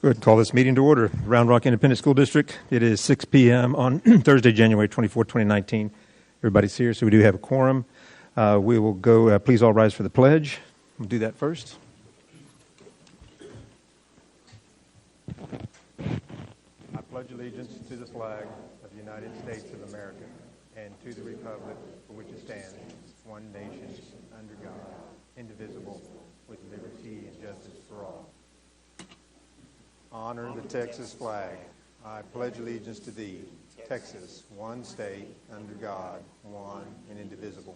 Go ahead and call this meeting to order. Round Rock Independent School District. It is 6 p.m. on Thursday, January 24, 2019. Everybody's here, so we do have a quorum. We will go, please all rise for the pledge. We'll do that first. I pledge allegiance to the flag of the United States of America and to the republic for which it stands, one nation, under God, indivisible, with liberty and justice for all. Honor the Texas flag. I pledge allegiance to thee, Texas, one state, under God, one and indivisible.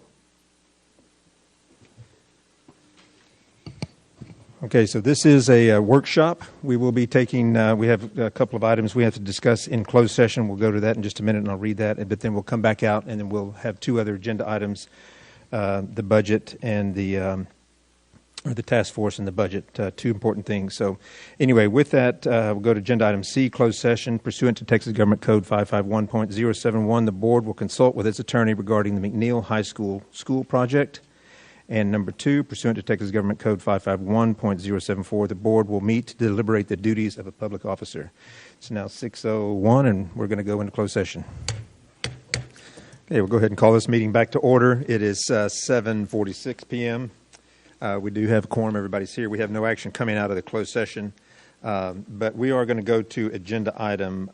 Okay, so this is a workshop. We will be taking, we have a couple of items we have to discuss in closed session. We'll go to that in just a minute and I'll read that, but then we'll come back out and then we'll have two other agenda items, the budget and the task force and the budget, two important things. So anyway, with that, we'll go to agenda item C, closed session. Pursuant to Texas Government Code 551.071, the board will consult with its attorney regarding the McNeil High School project. And number two, pursuant to Texas Government Code 551.074, the board will meet to deliberate the duties of a public officer. It's now 6:01 and we're going to go into closed session. Okay, we'll go ahead and call this meeting back to order. It is 7:46 p.m. We do have a quorum. Everybody's here. We have no action coming out of the closed session, but we are going to go to agenda item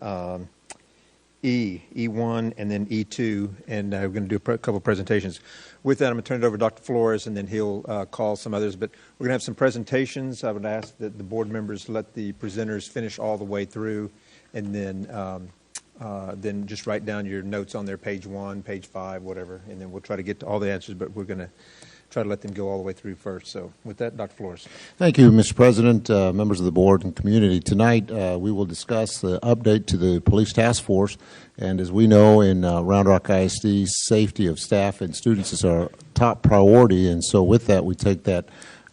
E1, and then E2, and we're going to do a couple of presentations. With that, I'm going to turn it over to Dr. Flores, and then he'll call some others. But we're going to have some presentations. I would ask that the board members let the presenters finish all the way through, and then just write down your notes on their page 1, page 5, whatever, and then we'll try to get to all the answers, but we're going to try to let them go all the way through first. So with that, Dr. Flores. Thank you, Mr. President, members of the board and community. Tonight we will discuss the update to the police task force. And as we know, in Round Rock ISD, safety of staff and students is our top priority. And so with that, we take that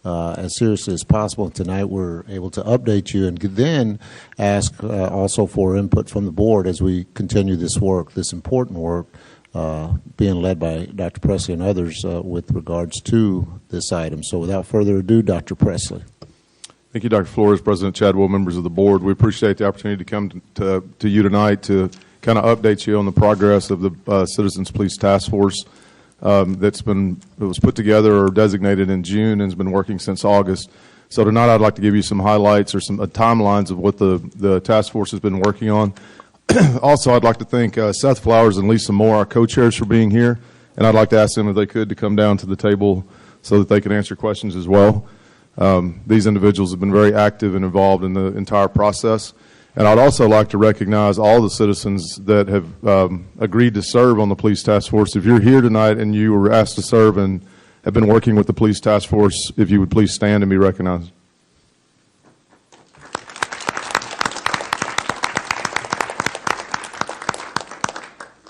as seriously as possible. And tonight we're able to update you and then ask also for input from the board as we continue this work, this important work, being led by Dr. Presley and others with regards to this item. So without further ado, Dr. Presley. Thank you, Dr. Flores, President Chadwell, members of the board. We appreciate the opportunity to come to you tonight to kind of update you on the progress of the Citizens Police Task Force it was put together or designated in June and has been working since August. So tonight I'd like to give you some highlights or some timelines of what the task force has been working on. Also, I'd like to thank Seth Flowers and Lisa Moore, our co-chairs, for being here. And I'd like to ask them if they could to come down to the table so that they can answer questions as well. These individuals have been very active and involved in the entire process. And I'd also like to recognize all the citizens that have agreed to serve on the police task force. If you're here tonight and you were asked to serve and have been working with the police task force, if you would please stand and be recognized.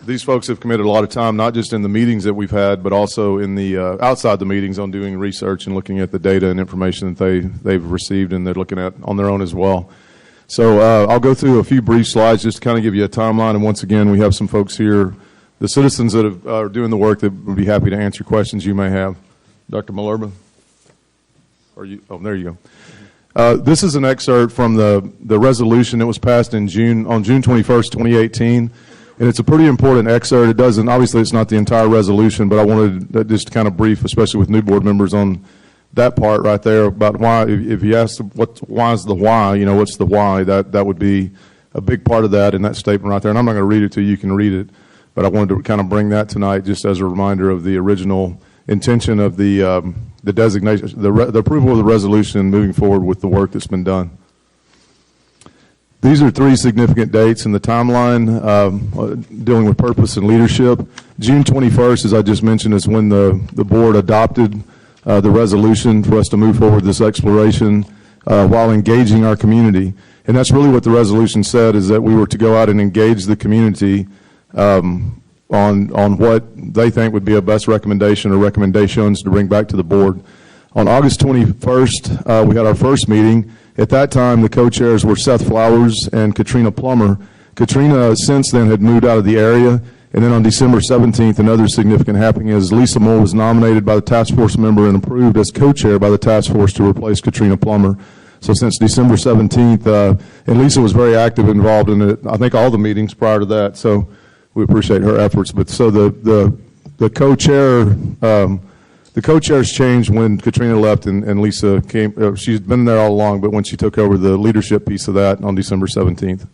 These folks have committed a lot of time, not just in the meetings that we've had, but also in the outside the meetings on doing research and looking at the data and information that they've received and they're looking at on their own as well. So I'll go through a few brief slides just to kind of give you a timeline. And once again, we have some folks here, the citizens that are doing the work that would be happy to answer questions you may have. Dr. Malerba? Oh, there you go. This is an excerpt from the resolution that was passed on June 21st, 2018. And it's a pretty important excerpt. It doesn't, obviously it's not the entire resolution, but I wanted to just kind of brief, especially with new board members, on that part right there about why. If you ask why is the why, what's the why, that would be a big part of that in that statement right there. And I'm not going to read it to you, you can read it, but I wanted to kind of bring that tonight just as a reminder of the original intention of the designation, the approval of the resolution moving forward with the work that's been done. These are three significant dates in the timeline dealing with purpose and leadership. June 21st, as I just mentioned, is when the board adopted the resolution for us to move forward this exploration while engaging our community. And that's really what the resolution said, is that we were to go out and engage the community on what they think would be a best recommendation or recommendations to bring back to the board. On August 21st, we had our first meeting. At that time, the co-chairs were Seth Flowers and Katrina Plummer. Katrina, since then, had moved out of the area. And then on December 17th, another significant happening is Lisa Moore was nominated by the task force member and approved as co-chair by the task force to replace Katrina Plummer. So since December 17th, and Lisa was very active, involved in it, I think all the meetings prior to that, so we appreciate her efforts. But so the co-chair, the co-chairs changed when Katrina left and Lisa came. She's been there all along, but when she took over the leadership piece of that on December 17th.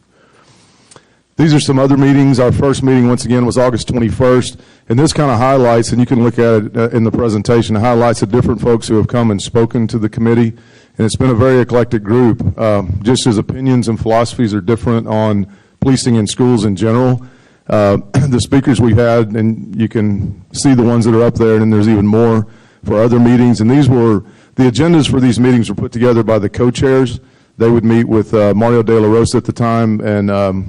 These are some other meetings. Our first meeting, once again, was August 21st, and this kind of highlights, and you can look at it in the presentation, it highlights the different folks who have come and spoken to the committee, and it's been a very eclectic group. Just as opinions and philosophies are different on policing in schools in general, the speakers we had, and you can see the ones that are up there, and then there's even more for other meetings, and these were, the agendas for these meetings were put together by the co-chairs. They would meet with Mario De La Rosa at the time and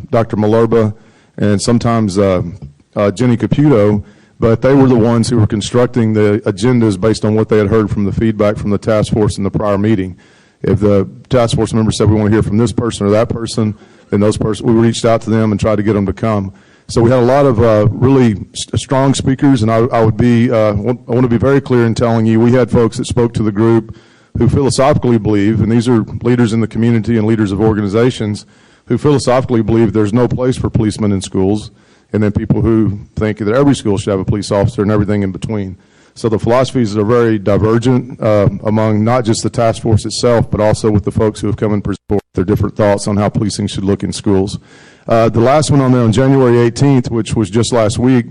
Dr. Malerba and sometimes Jenny Caputo, but they were the ones who were constructing the agendas based on what they had heard from the feedback from the task force in the prior meeting. If the task force members said we want to hear from this person or that person, then we reached out to them and tried to get them to come. So we had a lot of really strong speakers, and I want to be very clear in telling you we had folks that spoke to the group who philosophically believe, and these are leaders in the community and leaders of organizations, who philosophically believe there's no place for policemen in schools, and then people who think that every school should have a police officer and everything in between. So the philosophies are very divergent among not just the task force itself, but also with the folks who have come and presented their different thoughts on how policing should look in schools. The last one on there on January 18th, which was just last week,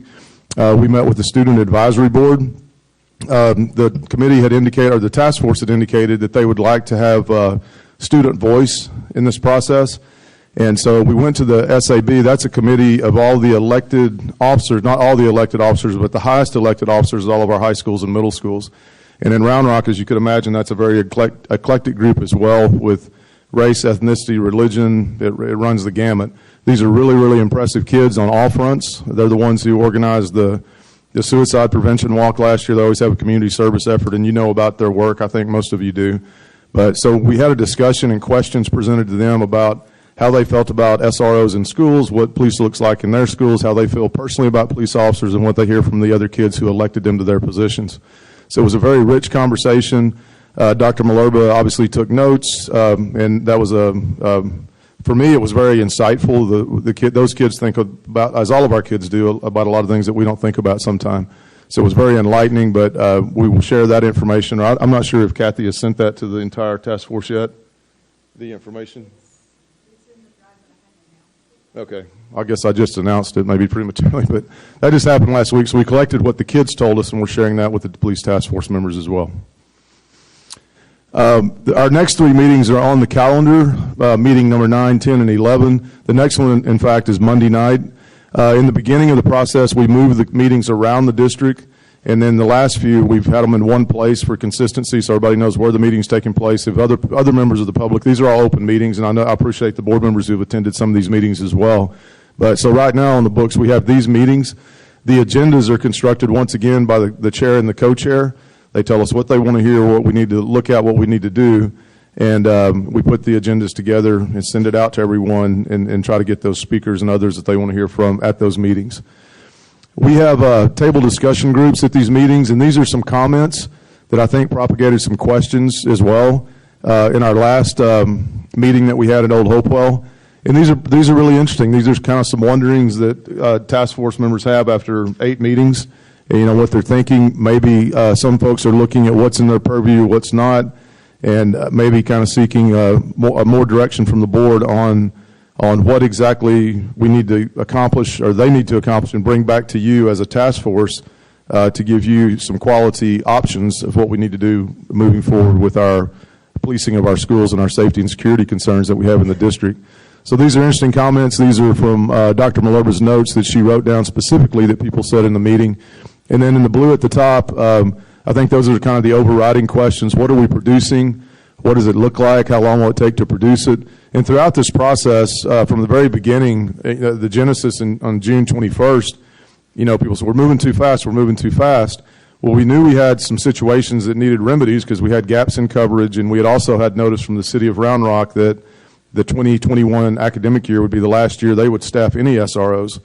we met with the Student Advisory Board. The committee had indicated, or the task force had indicated, that they would like to have student voice in this process. And so we went to the SAB. That's a committee of all the elected officers, not all the elected officers, but the highest elected officers at all of our high schools and middle schools. And in Round Rock, as you could imagine, that's a very eclectic group as well, with race, ethnicity, religion. It runs the gamut. These are really, really impressive kids on all fronts. They're the ones who organized the suicide prevention walk last year. They always have a community service effort, and you know about their work. I think most of you do. But so we had a discussion and questions presented to them about how they felt about SROs in schools, what police looks like in their schools, how they feel personally about police officers, and what they hear from the other kids who elected them to their positions. So it was a very rich conversation. Dr. Malerba obviously took notes, and that was for me, it was very insightful. Those kids think about, as all of our kids do, about a lot of things that we don't think about sometimes. So it was very enlightening, but we will share that information. I'm not sure if Kathy has sent that to the entire task force yet, the information. Okay. I guess I just announced it maybe prematurely, but that just happened last week. So we collected what the kids told us, and we're sharing that with the police task force members as well. Our next three meetings are on the calendar, meeting number 9, 10, and 11. The next one, in fact, is Monday night. In the beginning of the process, we moved the meetings around the district, and then the last few, we've had them in one place for consistency so everybody knows where the meeting's taking place. If other members of the public, these are all open meetings, and I appreciate the board members who have attended some of these meetings as well. But so right now on the books, we have these meetings. The agendas are constructed once again by the chair and the co-chair. They tell us what they want to hear, what we need to look at, what we need to do, and we put the agendas together and send it out to everyone and try to get those speakers and others that they want to hear from at those meetings. We have table discussion groups at these meetings, and these are some comments that I think propagated some questions as well in our last meeting that we had at Old Hopewell. And these are really interesting. These are kind of some wonderings that task force members have after 8 meetings. You know, what they're thinking. Maybe some folks are looking at what's in their purview, what's not, and maybe kind of seeking more direction from the board on what exactly we need to accomplish, or they need to accomplish, and bring back to you as a task force to give you some quality options of what we need to do moving forward with our policing of our schools and our safety and security concerns that we have in the district. So these are interesting comments. These are from Dr. Malerba's notes that she wrote down specifically that people said in the meeting. And then in the blue at the top, I think those are kind of the overriding questions. What are we producing? What does it look like? How long will it take to produce it? And throughout this process, from the very beginning, the genesis on June 21st, you know, people said, we're moving too fast, we're moving too fast. Well, we knew we had some situations that needed remedies because we had gaps in coverage, and we had also had notice from the city of Round Rock that the 2021 academic year would be the last year they would staff any SROs.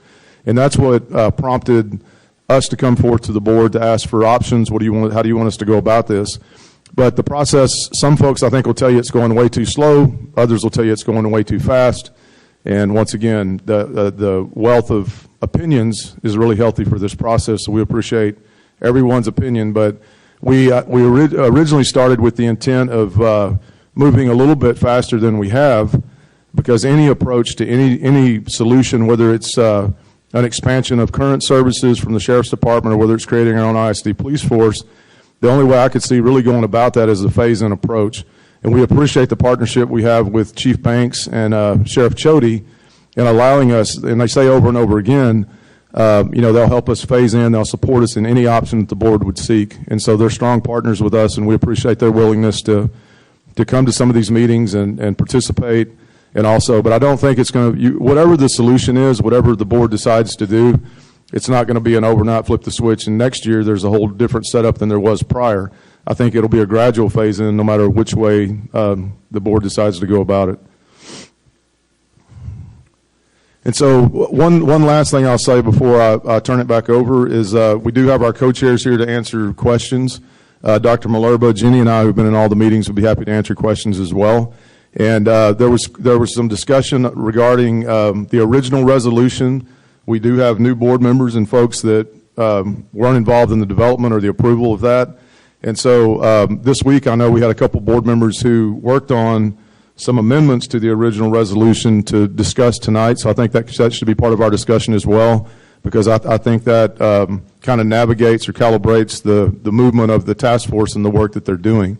And that's what prompted us to come forth to the board to ask for options. How do you want us to go about this? But the process, some folks I think will tell you it's going way too slow. Others will tell you it's going way too fast. And once again, the wealth of opinions is really healthy for this process. So we appreciate everyone's opinion. But we originally started with the intent of moving a little bit faster than we have, because any approach to any solution, whether it's an expansion of current services from the Sheriff's Department or whether it's creating our own ISD police force, the only way I could see really going about that is a phase-in approach. And we appreciate the partnership we have with Chief Banks and Sheriff Chody in allowing us, and they say over and over again, they'll help us phase in, they'll support us in any option that the board would seek. And so they're strong partners with us, and we appreciate their willingness to come to some of these meetings and participate. And also, but I don't think it's going to, whatever the solution is, whatever the board decides to do, it's not going to be an overnight flip the switch, and next year there's a whole different setup than there was prior. I think it'll be a gradual phase in no matter which way the board decides to go about it. And so one last thing I'll say before I turn it back over is we do have our co-chairs here to answer questions. Dr. Malerba, Jenny, and I, who've been in all the meetings, will be happy to answer questions as well. And there was some discussion regarding the original resolution. We do have new board members and folks that weren't involved in the development or the approval of that. And so this week, I know we had a couple board members who worked on some amendments to the original resolution to discuss tonight. So I think that should be part of our discussion as well, because I think that kind of navigates or calibrates the movement of the task force and the work that they're doing.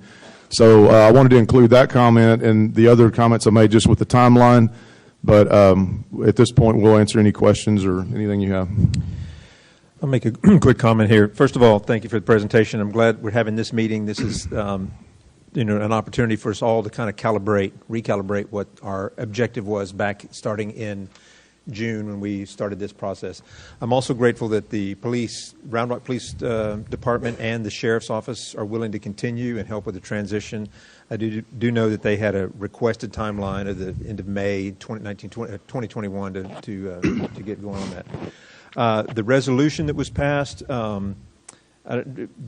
So I wanted to include that comment and the other comments I made just with the timeline. But at this point, we'll answer any questions or anything you have. I'll make a quick comment here. First of all, thank you for the presentation. I'm glad we're having this meeting. This is an opportunity for us all to kind of recalibrate what our objective was back starting in June when we started this process. I'm also grateful that the Round Rock Police Department and the Sheriff's Office are willing to continue and help with the transition. I do know that they had a requested timeline of the end of May 2021 to get going on that. The resolution that was passed, do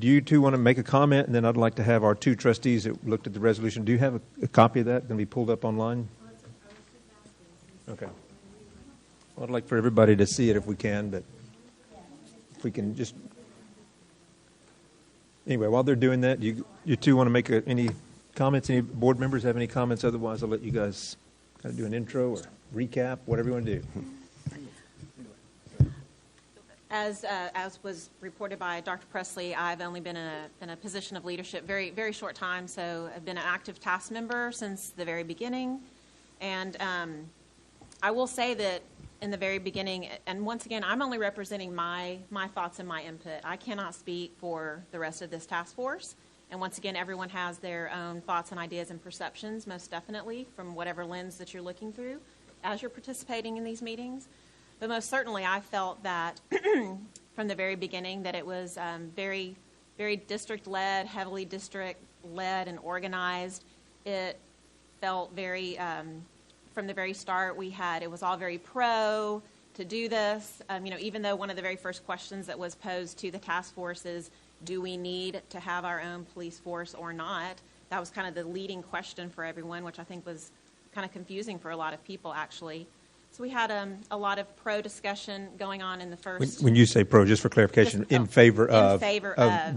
you two want to make a comment? And then I'd like to have our two trustees that looked at the resolution. Do you have a copy of that going to be pulled up online? Okay. Well, I'd like for everybody to see it if we can, but if we can just... Anyway, while they're doing that, you two want to make any comments? Any board members have any comments? Otherwise, I'll let you guys kind of do an intro or recap, whatever you want to do. As was reported by Dr. Presley, I've only been in a position of leadership very, very short time, so I've been an active task member since the very beginning. And I will say that in the very beginning, and once again, I'm only representing my thoughts and my input. I cannot speak for the rest of this task force. And once again, everyone has their own thoughts and ideas and perceptions, most definitely, from whatever lens that you're looking through as you're participating in these meetings. But most certainly, I felt that from the very beginning that it was very, very district-led, heavily district-led and organized. It felt very, from the very start, it was all very pro to do this. Even though one of the very first questions that was posed to the task force is, do we need to have our own police force or not? That was kind of the leading question for everyone, which I think was kind of confusing for a lot of people, actually. So we had a lot of pro discussion going on in the first. When you say pro, just for clarification, in favor of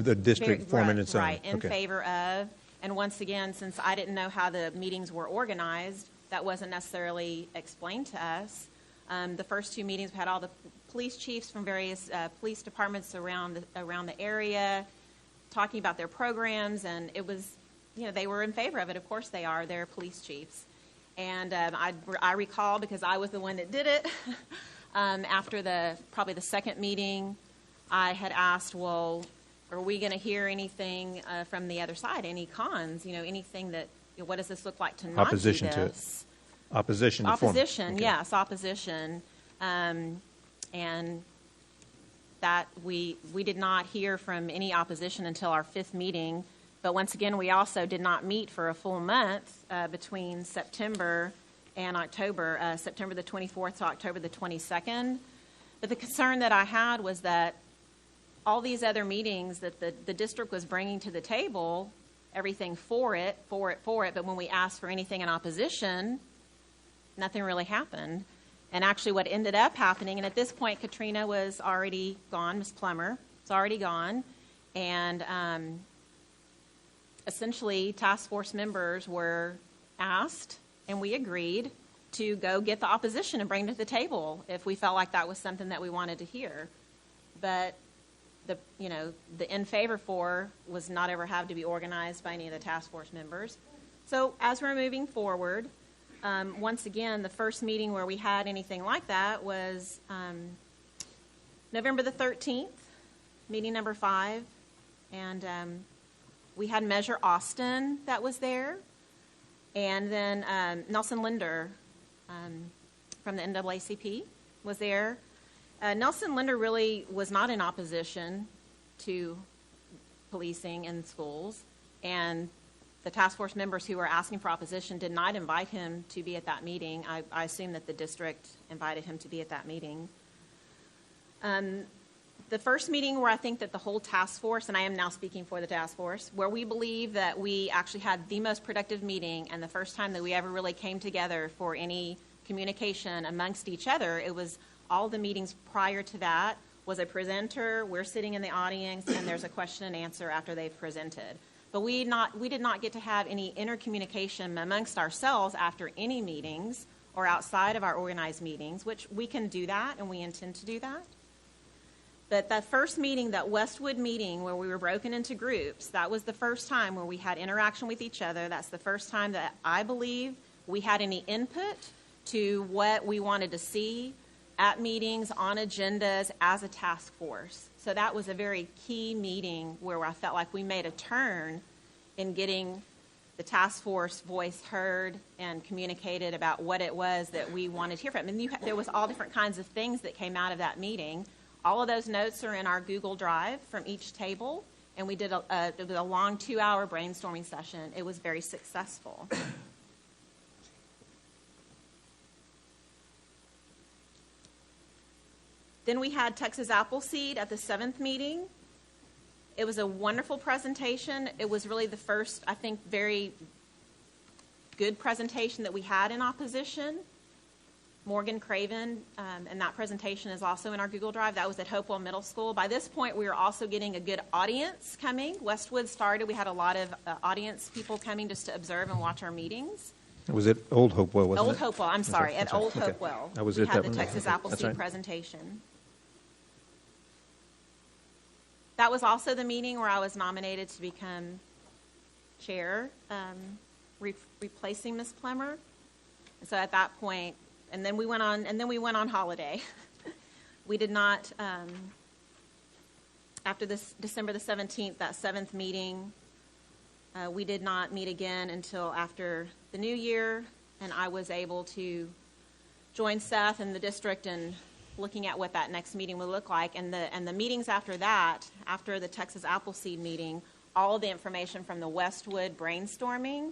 the district forming its own. Right, in favor of. And once again, since I didn't know how the meetings were organized, that wasn't necessarily explained to us. The first two meetings, we had all the police chiefs from various police departments around the area talking about their programs, and it was, they were in favor of it. Of course they are. They're police chiefs. And I recall, because I was the one that did it, after probably the second meeting, I had asked, well, are we going to hear anything from the other side, any cons, anything that, what does this look like to not opposition do this? Opposition to opposition, okay. Yes, opposition. And that we did not hear from any opposition until our fifth meeting. But once again, we also did not meet for a full month between September and October, September the 24th to October the 22nd. But the concern that I had was that all these other meetings that the district was bringing to the table everything for it, but when we asked for anything in opposition, nothing really happened. And actually what ended up happening, and at this point Katrina was already gone, Ms. Plummer was already gone, and essentially task force members were asked, and we agreed, to go get the opposition and bring it to the table if we felt like that was something that we wanted to hear. But the in favor for was not ever have to be organized by any of the task force members. So as we're moving forward, once again, the first meeting where we had anything like that was November the 13th, meeting number 5, and we had Measure Austin that was there, and then Nelson Linder from the NAACP was there. Nelson Linder really was not in opposition to policing in schools, and the task force members who were asking for opposition did not invite him to be at that meeting. I assume that the district invited him to be at that meeting. The first meeting where I think that the whole task force, and I am now speaking for the task force, where we believe that we actually had the most productive meeting and the first time that we ever really came together for any communication amongst each other, it was all the meetings prior to that was a presenter, we're sitting in the audience, and there's a question and answer after they've presented. But we did not get to have any intercommunication amongst ourselves after any meetings or outside of our organized meetings, which we can do that, and we intend to do that. But that first meeting, that Westwood meeting where we were broken into groups, that was the first time where we had interaction with each other. That's the first time that I believe we had any input to what we wanted to see at meetings, on agendas, as a task force. So that was a very key meeting where I felt like we made a turn in getting the task force voice heard and communicated about what it was that we wanted to hear from. And there was all different kinds of things that came out of that meeting. All of those notes are in our Google Drive from each table, and we did it was a long 2-hour brainstorming session. It was very successful. Then we had Texas Appleseed at the 7th meeting. It was a wonderful presentation. It was really the first, I think, very good presentation that we had in opposition. Morgan Craven, and that presentation is also in our Google Drive. That was at Hopewell Middle School. By this point, we were also getting a good audience coming. Westwood started. We had a lot of audience people coming just to observe and watch our meetings. Was it Old Hopewell, wasn't it? Old Hopewell, I'm sorry, at Old Okay. Hopewell. I was we at had that the one. Texas Okay. Appleseed That's right. presentation. That was also the meeting where I was nominated to become chair, replacing Ms. Plummer. And so at that point, and then we went on holiday. We did not, after this December the 17th, that 7th meeting, we did not meet again until after the new year, and I was able to join Seth and the district in looking at what that next meeting would look like. And the meetings after that, after the Texas Appleseed meeting, all of the information from the Westwood brainstorming,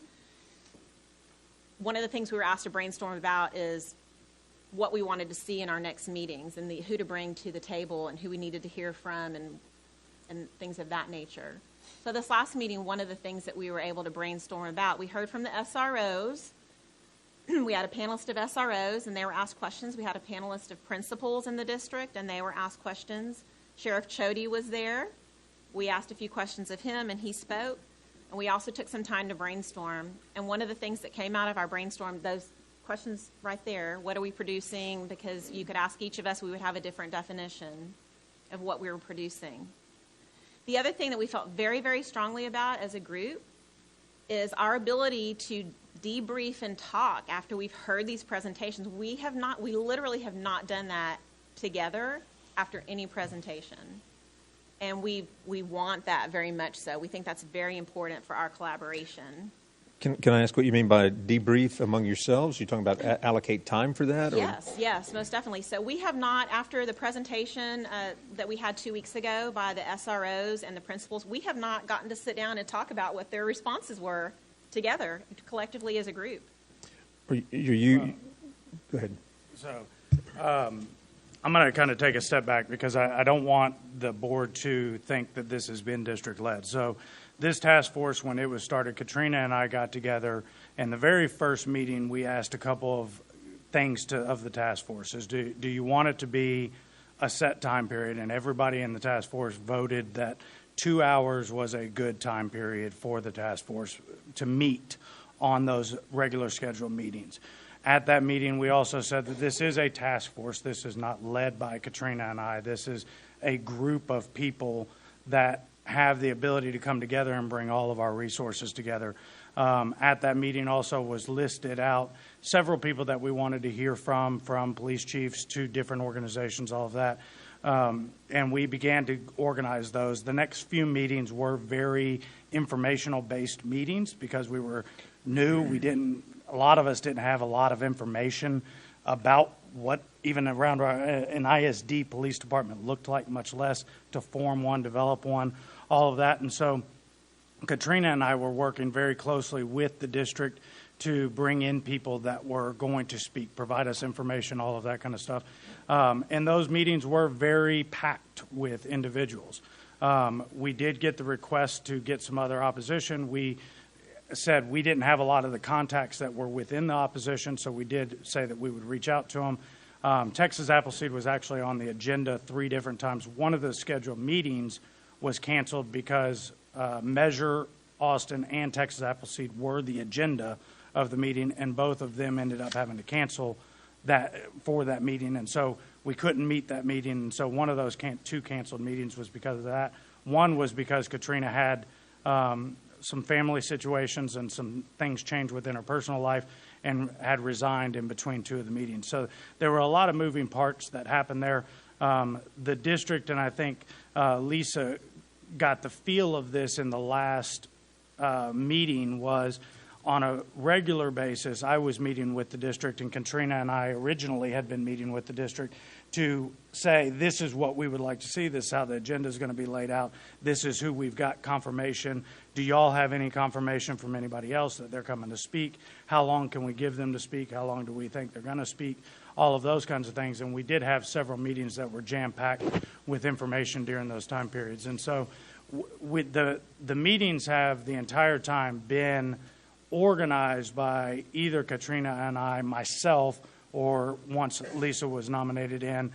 one of the things we were asked to brainstorm about is what we wanted to see in our next meetings and who to bring to the table and who we needed to hear from and things of that nature. So this last meeting, one of the things that we were able to brainstorm about, we heard from the SROs. We had a panelist of SROs, and they were asked questions. We had a panelist of principals in the district, and they were asked questions. Sheriff Chody was there. We asked a few questions of him, and he spoke. And we also took some time to brainstorm. And one of the things that came out of our brainstorm, those questions right there, what are we producing? Because you could ask each of us, we would have a different definition of what we were producing. The other thing that we felt very, very strongly about as a group is our ability to debrief and talk after we've heard these presentations. We literally have not done that together after any presentation. And we want that very much so. We think that's very important for our collaboration. Can I ask what you mean by debrief among yourselves? You're talking about allocate time for that? Or? Yes, most definitely. So we have not, after the presentation that we had 2 weeks ago by the SROs and the principals, we have not gotten to sit down and talk about what their responses were together, collectively as a group. Go ahead. So I'm going to kind of take a step back because I don't want the board to think that this has been district-led. So this task force, when it was started, Katrina and I got together, and the very first meeting, we asked a couple of things of the task force. Is do you want it to be a set time period? And everybody in the task force voted that 2 hours was a good time period for the task force to meet on those regular scheduled meetings. At that meeting, we also said that this is a task force. This is not led by Katrina and I. This is a group of people that have the ability to come together and bring all of our resources together. At that meeting also was listed out several people that we wanted to hear from police chiefs to different organizations, all of that. And we began to organize those. The next few meetings were very informational-based meetings because we were new. A lot of us didn't have a lot of information about what even around an ISD police department looked like, much less to form one, develop one, all of that. And so Katrina and I were working very closely with the district to bring in people that were going to speak, provide us information, all of that kind of stuff. And those meetings were very packed with individuals. We did get the request to get some other opposition. We said we didn't have a lot of the contacts that were within the opposition, so we did say that we would reach out to them. Texas Appleseed was actually on the agenda 3 different times. One of the scheduled meetings was canceled because Measure, Austin, and Texas Appleseed were the agenda of the meeting, and both of them ended up having to cancel that for that meeting, and so we couldn't meet that meeting. And so one of those 2 canceled meetings was because of that. One was because Katrina had some family situations and some things changed within her personal life and had resigned in between 2 of the meetings. So there were a lot of moving parts that happened there. The district, and I think Lisa got the feel of this in the last meeting, was on a regular basis, I was meeting with the district, and Katrina and I originally had been meeting with the district to say, this is what we would like to see, this is how the agenda is going to be laid out, this is who we've got confirmation. Do y'all have any confirmation from anybody else that they're coming to speak? How long can we give them to speak? How long do we think they're going to speak? All of those kinds of things. And we did have several meetings that were jam-packed with information during those time periods. And so with the meetings have the entire time been organized by either Katrina and I, myself, or once Lisa was nominated in,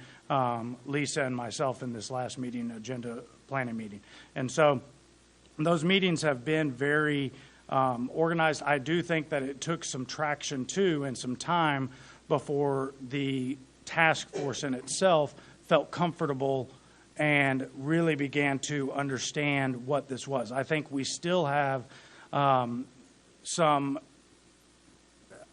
Lisa and myself in this last meeting, agenda planning meeting. And so those meetings have been very organized. I do think that it took some traction too and some time before the task force in itself felt comfortable and really began to understand what this was. I think we still have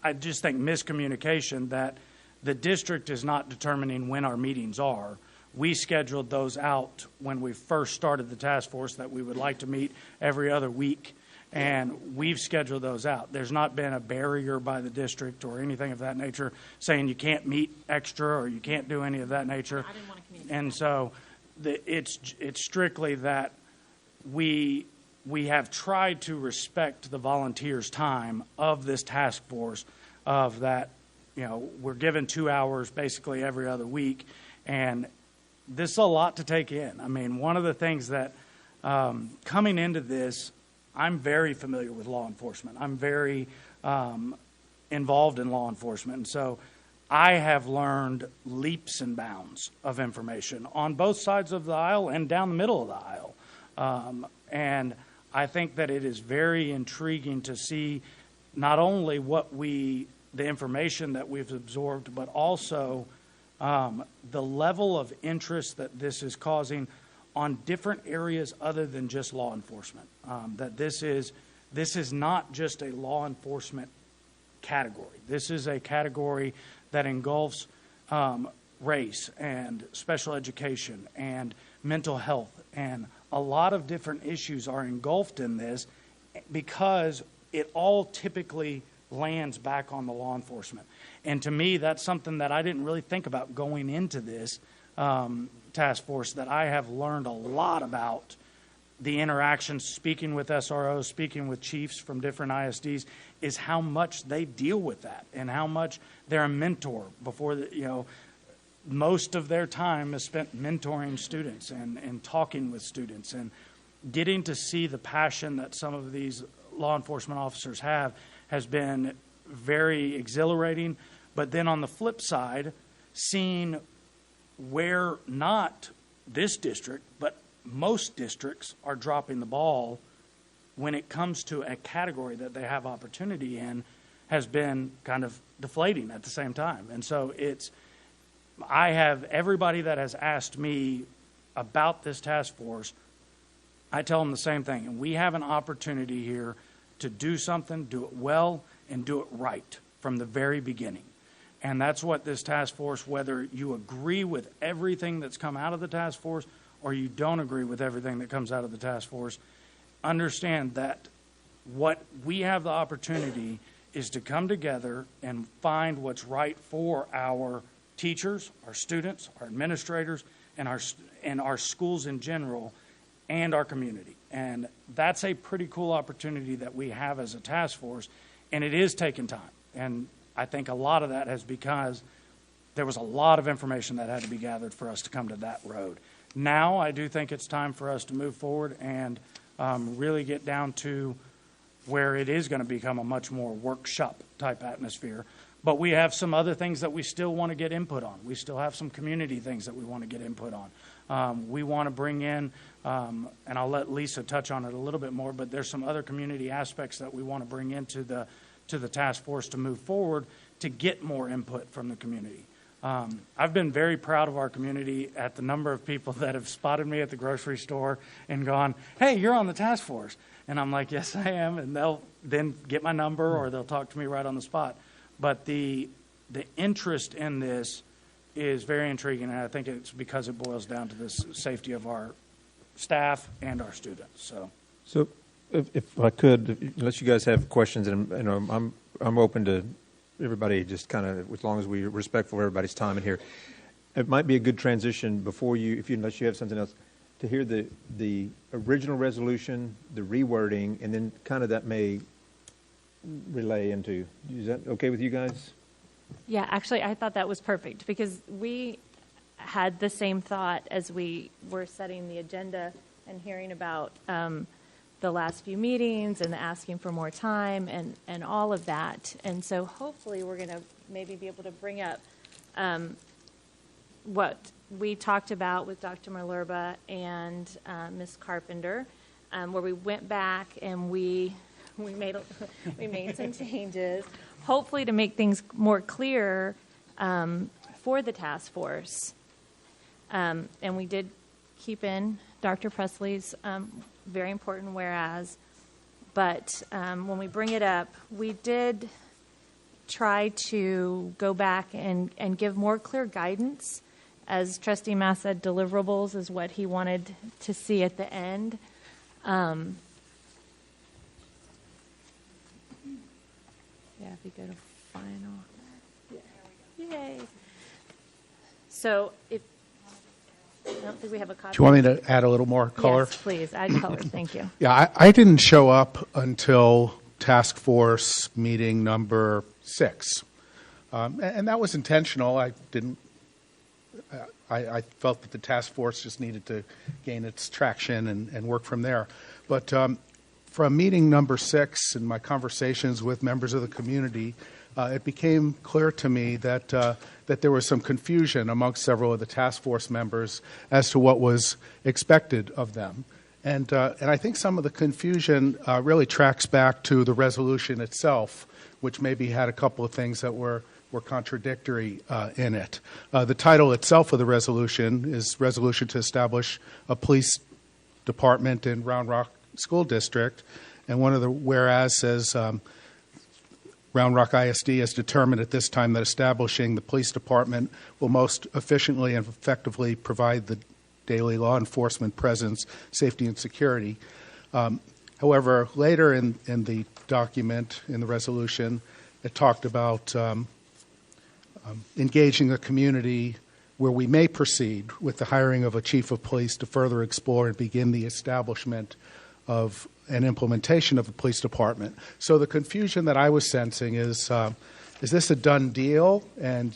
I just think miscommunication that the district is not determining when our meetings are. We scheduled those out when we first started the task force that we would like to meet every other week, and we've scheduled those out. There's not been a barrier by the district or anything of that nature saying you can't meet extra or you can't do any of that nature. I didn't want to communicate. And so it's strictly that we have tried to respect the volunteers' time of this task force, of that, we're given 2 hours basically every other week, and this is a lot to take in. I mean, one of the things that coming into this, I'm very familiar with law enforcement. I'm very involved in law enforcement, and so I have learned leaps and bounds of information on both sides of the aisle and down the middle of the aisle. And I think that it is very intriguing to see not only the information that we've absorbed, but also the level of interest that this is causing on different areas other than just law enforcement. That this is not just a law enforcement category. This is a category that engulfs race and special education and mental health, and a lot of different issues are engulfed in this because it all typically lands back on the law enforcement. And to me, that's something that I didn't really think about going into this task force, that I have learned a lot about the interactions, speaking with SROs, speaking with chiefs from different ISDs, is how much they deal with that and how much they're a mentor before most of their time is spent mentoring students and talking with students. And getting to see the passion that some of these law enforcement officers have has been very exhilarating. But then on the flip side, seeing where not this district, but most districts are dropping the ball when it comes to a category that they have opportunity in has been kind of deflating at the same time. And so I have everybody that has asked me about this task force, I tell them the same thing. And we have an opportunity here to do something, do it well, and do it right from the very beginning. And that's what this task force, whether you agree with everything that's come out of the task force or you don't agree with everything that comes out of the task force, understand that what we have the opportunity is to come together and find what's right for our teachers, our students, our administrators, and our schools in general, and our community. And that's a pretty cool opportunity that we have as a task force, and it is taking time. And I think a lot of that is because there was a lot of information that had to be gathered for us to come to that road. Now I do think it's time for us to move forward and really get down to where it is going to become a much more workshop type atmosphere. But we have some other things that we still want to get input on. We still have some community things that we want to get input on. We want to bring in, and I'll let Lisa touch on it a little bit more, but there's some other community aspects that we want to bring into the task force to move forward to get more input from the community. I've been very proud of our community at the number of people that have spotted me at the grocery store and gone, "Hey, you're on the task force." And I'm like, "Yes, I am." And they'll then get my number or they'll talk to me right on the spot. But the interest in this is very intriguing, and I think it's because it boils down to the safety of our staff and our students. So if I could, unless you guys have questions, and I'm open to everybody, just kind of as long as we're respectful of everybody's time in here. It might be a good transition before unless you have something else, to hear the original resolution, the rewording, and then kind of that may relay into. Is that okay with you guys? Yeah, actually, I thought that was perfect because we had the same thought as we were setting the agenda and hearing about the last few meetings and the asking for more time and all of that. And so hopefully we're going to maybe be able to bring up what we talked about with Dr. Malerba and Ms. Carpenter, where we went back and we made some changes, hopefully to make things more clear for the task force. And we did keep in Dr. Presley's very important whereas. But when we bring it up, we did try to go back and give more clear guidance. As Trustee Mass said, deliverables is what he wanted to see at the end. Yeah, if you go to final. Yay. So I don't think we have a copy. Do you want me to add a little more color? Yes, please. Add color. Thank you. Yeah, I didn't show up until task force meeting number 6. And that was intentional. I felt that the task force just needed to gain its traction and work from there. But from meeting number 6 and my conversations with members of the community, it became clear to me that there was some confusion amongst several of the task force members as to what was expected of them. And I think some of the confusion really tracks back to the resolution itself, which maybe had a couple of things that were contradictory in it. The title itself of the resolution is Resolution to Establish a Police Department in Round Rock School District. And one of the whereas says Round Rock ISD has determined at this time that establishing the police department will most efficiently and effectively provide the daily law enforcement presence, safety, and security. However, later in the document, in the resolution, it talked about engaging the community where we may proceed with the hiring of a chief of police to further explore and begin the establishment of an implementation of a police department. So the confusion that I was sensing is this a done deal and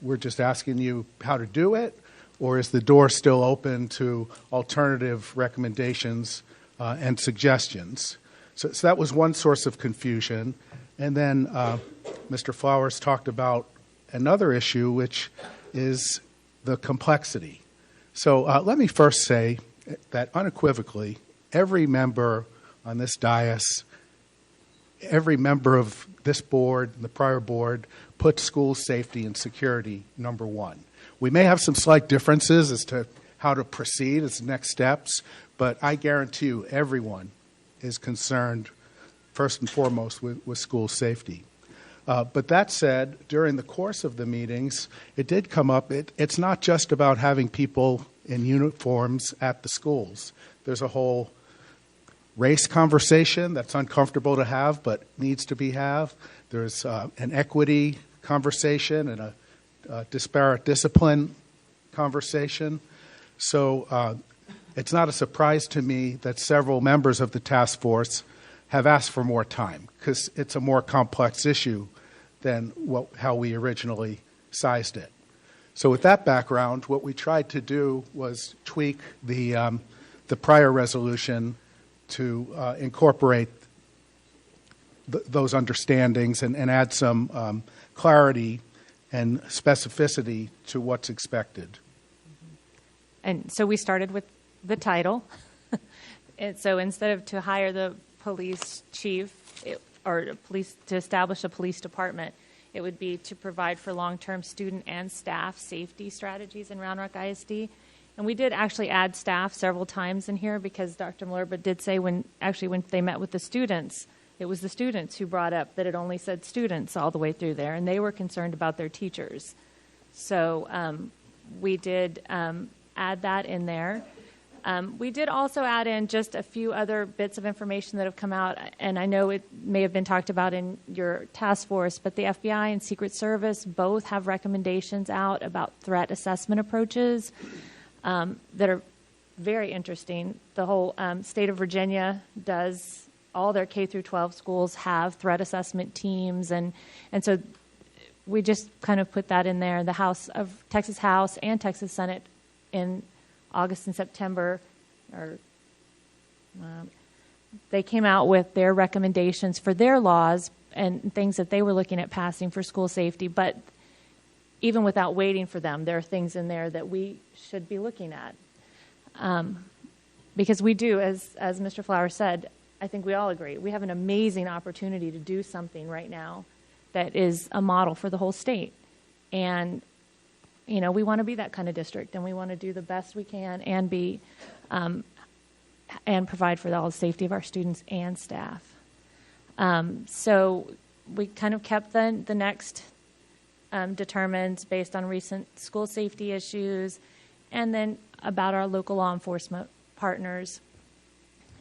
we're just asking you how to do it? Or is the door still open to alternative recommendations and suggestions. So that was one source of confusion. And then Mr. Flowers talked about another issue, which is the complexity. So let me first say that unequivocally, every member on this dais, every member of this board and the prior board put school safety and security number one. We may have some slight differences as to how to proceed as next steps, but I guarantee you everyone is concerned first and foremost with school safety. But that said, during the course of the meetings, it did come up, it's not just about having people in uniforms at the schools. There's a whole race conversation that's uncomfortable to have but needs to be had. There's an equity conversation and a disparate discipline conversation. So it's not a surprise to me that several members of the task force have asked for more time because it's a more complex issue than how we originally sized it. So with that background, what we tried to do was tweak the prior resolution to incorporate those understandings and add some clarity and specificity to what's expected. And so we started with the title. And so instead of to hire the police chief to establish a police department, it would be to provide for long-term student and staff safety strategies in Round Rock ISD. And we did actually add staff several times in here because Dr. Malerba did say when they met with the students, it was the students who brought up that it only said students all the way through there, and they were concerned about their teachers. So we did add that in there. We did also add in just a few other bits of information that have come out, and I know it may have been talked about in your task force, but the FBI and Secret Service both have recommendations out about threat assessment approaches that are very interesting. The whole state of Virginia does, all their K through 12 schools have threat assessment teams, and so we just kind of put that in there. The Texas House and Texas Senate in August and September, they came out with their recommendations for their laws and things that they were looking at passing for school safety. But even without waiting for them, there are things in there that we should be looking at. Because we do, as Mr. Flower said, I think we all agree, we have an amazing opportunity to do something right now that is a model for the whole state. And we want to be that kind of district, and we want to do the best we can and be and provide for all the safety of our students and staff. So we kind of kept the next determined based on recent school safety issues, and then about our local law enforcement partners.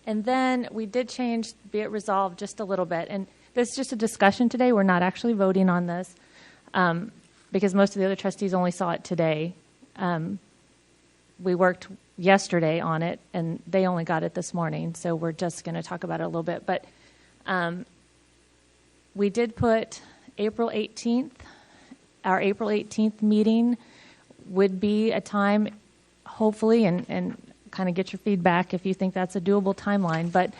And then we did change be it resolved just a little bit. And this is just a discussion today. We're not actually voting on this. Because most of the other trustees only saw it today. We worked yesterday on it, and they only got it this morning, so we're just going to talk about it a little bit. But we did put April 18th. Our April 18th meeting would be a time, hopefully, and kind of get your feedback if you think that's a doable timeline, but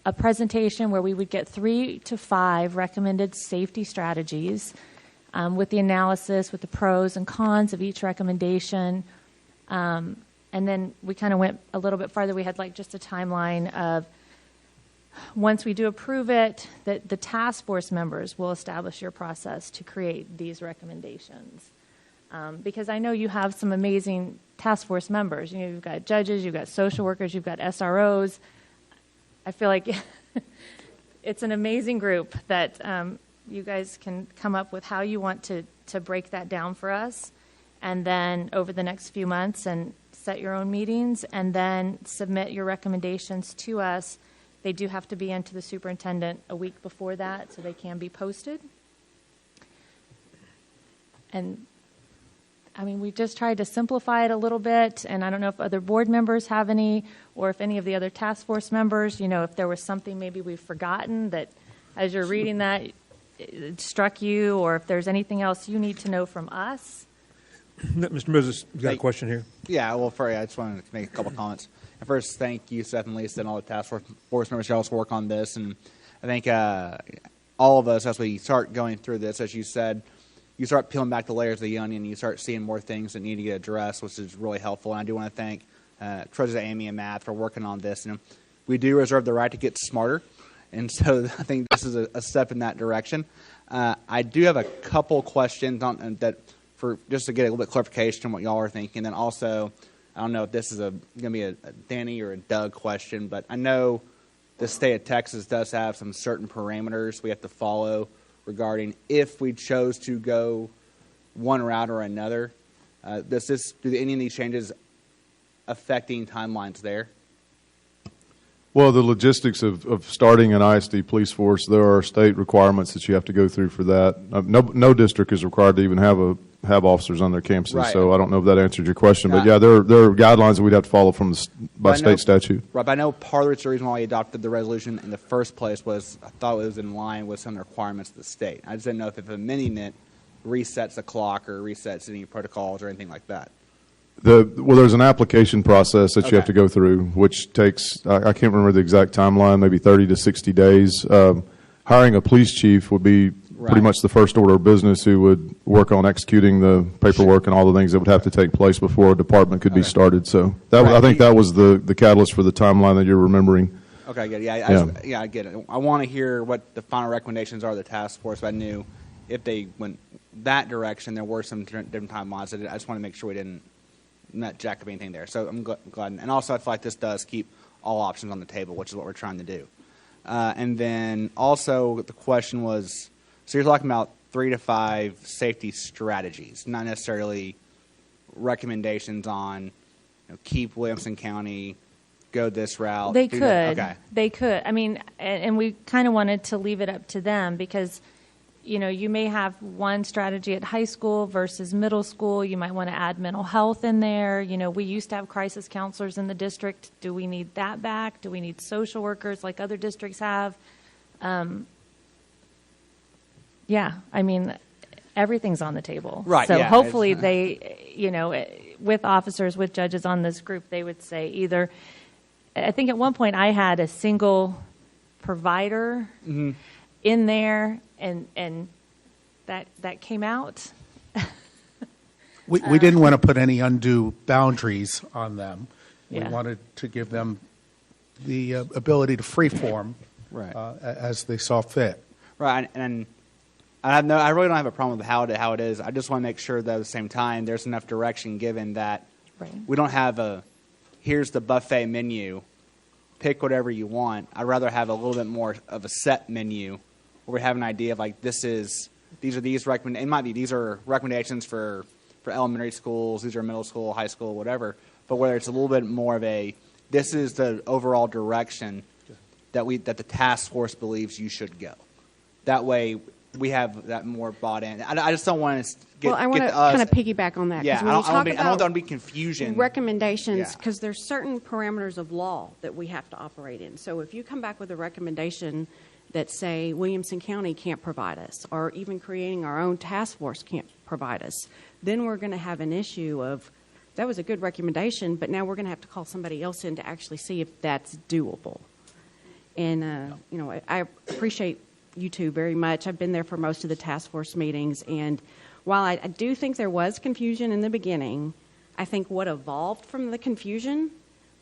a presentation where we would get 3 to 5 recommended safety strategies with the analysis, with the pros and cons of each recommendation. And then we kind of went a little bit farther. We had just a timeline of once we do approve it, that the task force members will establish your process to create these recommendations. Because I know you have some amazing task force members. You've got judges, you've got social workers, you've got SROs. I feel like it's an amazing group that you guys can come up with how you want to break that down for us, and then over the next few months and set your own meetings, and then submit your recommendations to us. They do have to be into the superintendent a week before that so they can be posted. And we just tried to simplify it a little bit, and I don't know if other board members have any, or if any of the other task force members, if there was something maybe we've forgotten that as you're reading that, it struck you, or if there's anything else you need to know from us. Mr. Moses, you got a question here? Yeah, well, I just wanted to make a couple comments. First, thank you, Seth and Lisa, and all the task force members who also work on this. And I think all of us, as we start going through this, as you said, you start peeling back the layers of the onion, and you start seeing more things that need to get addressed, which is really helpful. And I do want to thank Treasurer Amy and Matt for working on this. And we do reserve the right to get smarter, and so I think this is a step in that direction. I do have a couple questions on that for just to get a little bit clarification on what y'all are thinking. Then also, I don't know if this is going to be a Danny or a Doug question, but I know the state of Texas does have some certain parameters we have to follow regarding if we chose to go one route or another. Do any of these changes affecting timelines there? Well, the logistics of starting an ISD police force, there are state requirements that you have to go through for that. No district is required to even have officers on their campuses, Right. so I don't know if that answered your question. But Right. yeah, there are guidelines that we'd have to follow by But I know- state statute. Right, but I know part of the reason why we adopted the resolution in the first place was I thought it was in line with some of the requirements of the state. I just didn't know if amending it resets the clock or resets any protocols or anything like that. Well, there's an application process that you have Okay. to go through, which takes, I can't remember the exact timeline, maybe 30 to 60 days. Hiring a police chief would be pretty Right. much the first order of business who would work on executing the paperwork and all the things that would have to take place before a department could be Okay. started. So that, Right. I think that was the catalyst for the timeline that you're remembering. Okay, good. Yeah, I get it. I want to hear what the final recommendations are of the task force, but I knew if they went that direction, there were some different timelines. I just want to make sure we didn't not jack up anything there. So I'm glad. And also, I feel like this does keep all options on the table, which is what we're trying to do. And then also the question was, so you're talking about 3 to 5 safety strategies, not necessarily recommendations on keep Williamson County, go this route. They do could. that. Okay. They could. I mean, and we kind of wanted to leave it up to them because, you may have one strategy at high school versus middle school. You might want to add mental health in there. We used to have crisis counselors in the district. Do we need that back? Do we need social workers like other districts have? Yeah, I mean, everything's on the table. Right, So yeah, hopefully they, with officers, with judges on this group, they would say either, I think at one point I had a single provider in there, and that came out. We didn't want to put any undue boundaries on them. Yeah. We wanted to give them the ability to freeform Right. as they saw fit. Right, and I really don't have a problem with how it is. I just want to make sure that at the same time there's enough direction given that Right. we don't have here's the buffet menu, pick whatever you want. I'd rather have a little bit more of a set menu where we have an idea of like these are recommendations for elementary schools, these are middle school, high school, whatever. But whether it's a little bit more of this is the overall direction that the task force believes you should go. That way, we have that more bought in. I just don't want to get. Well, I want get to us- kind of piggyback on that. 'cause Yeah, when you talk I don't want about there to be confusion. recommendations, Yeah. because there's certain parameters of law that we have to operate in. So if you come back with a recommendation that say Williamson County can't provide us, or even creating our own task force can't provide us, then we're going to have an issue of that was a good recommendation, but now we're going to have to call somebody else in to actually see if that's doable. And I appreciate you two very much. I've been there for most of the task force meetings, and while I do think there was confusion in the beginning, I think what evolved from the confusion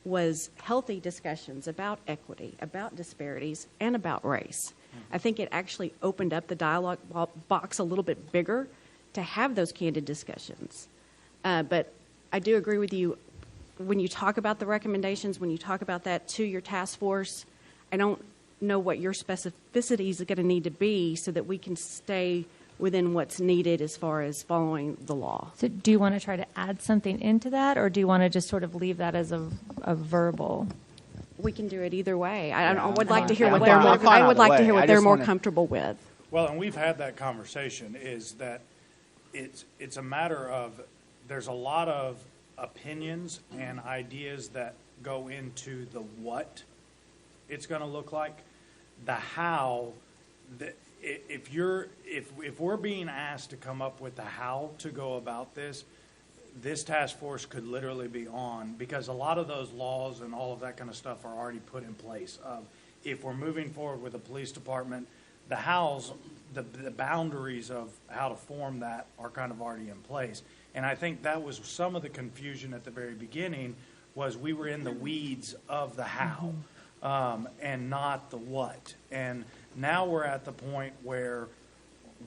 was healthy discussions about equity, about disparities, and about race. I think it actually opened up the dialogue box a little bit bigger to have those candid discussions. But I do agree with you. When you talk about the recommendations, when you talk about that to your task force, I don't know what your specificities are going to need to be so that we can stay within what's needed as far as following the law. So do you want to try to add something into that, or do you want to just sort of leave that as a verbal? We can do it either way. I would like to fine. hear what I'm they're fine. more. I'm fine I would either like to way. hear I what they're just more wanna- comfortable with. Well, and we've had that conversation, is that it's a matter of there's a lot of opinions and ideas that go into the what it's going to look like. The how, if we're being asked to come up with the how to go about this, this task force could literally be on, because a lot of those laws and all of that kind of stuff are already put in place. If we're moving forward with the police department, the hows, the boundaries of how to form that are kind of already in place. And I think that was some of the confusion at the very beginning, was we were in the weeds of the how and not the what. And now we're at the point where,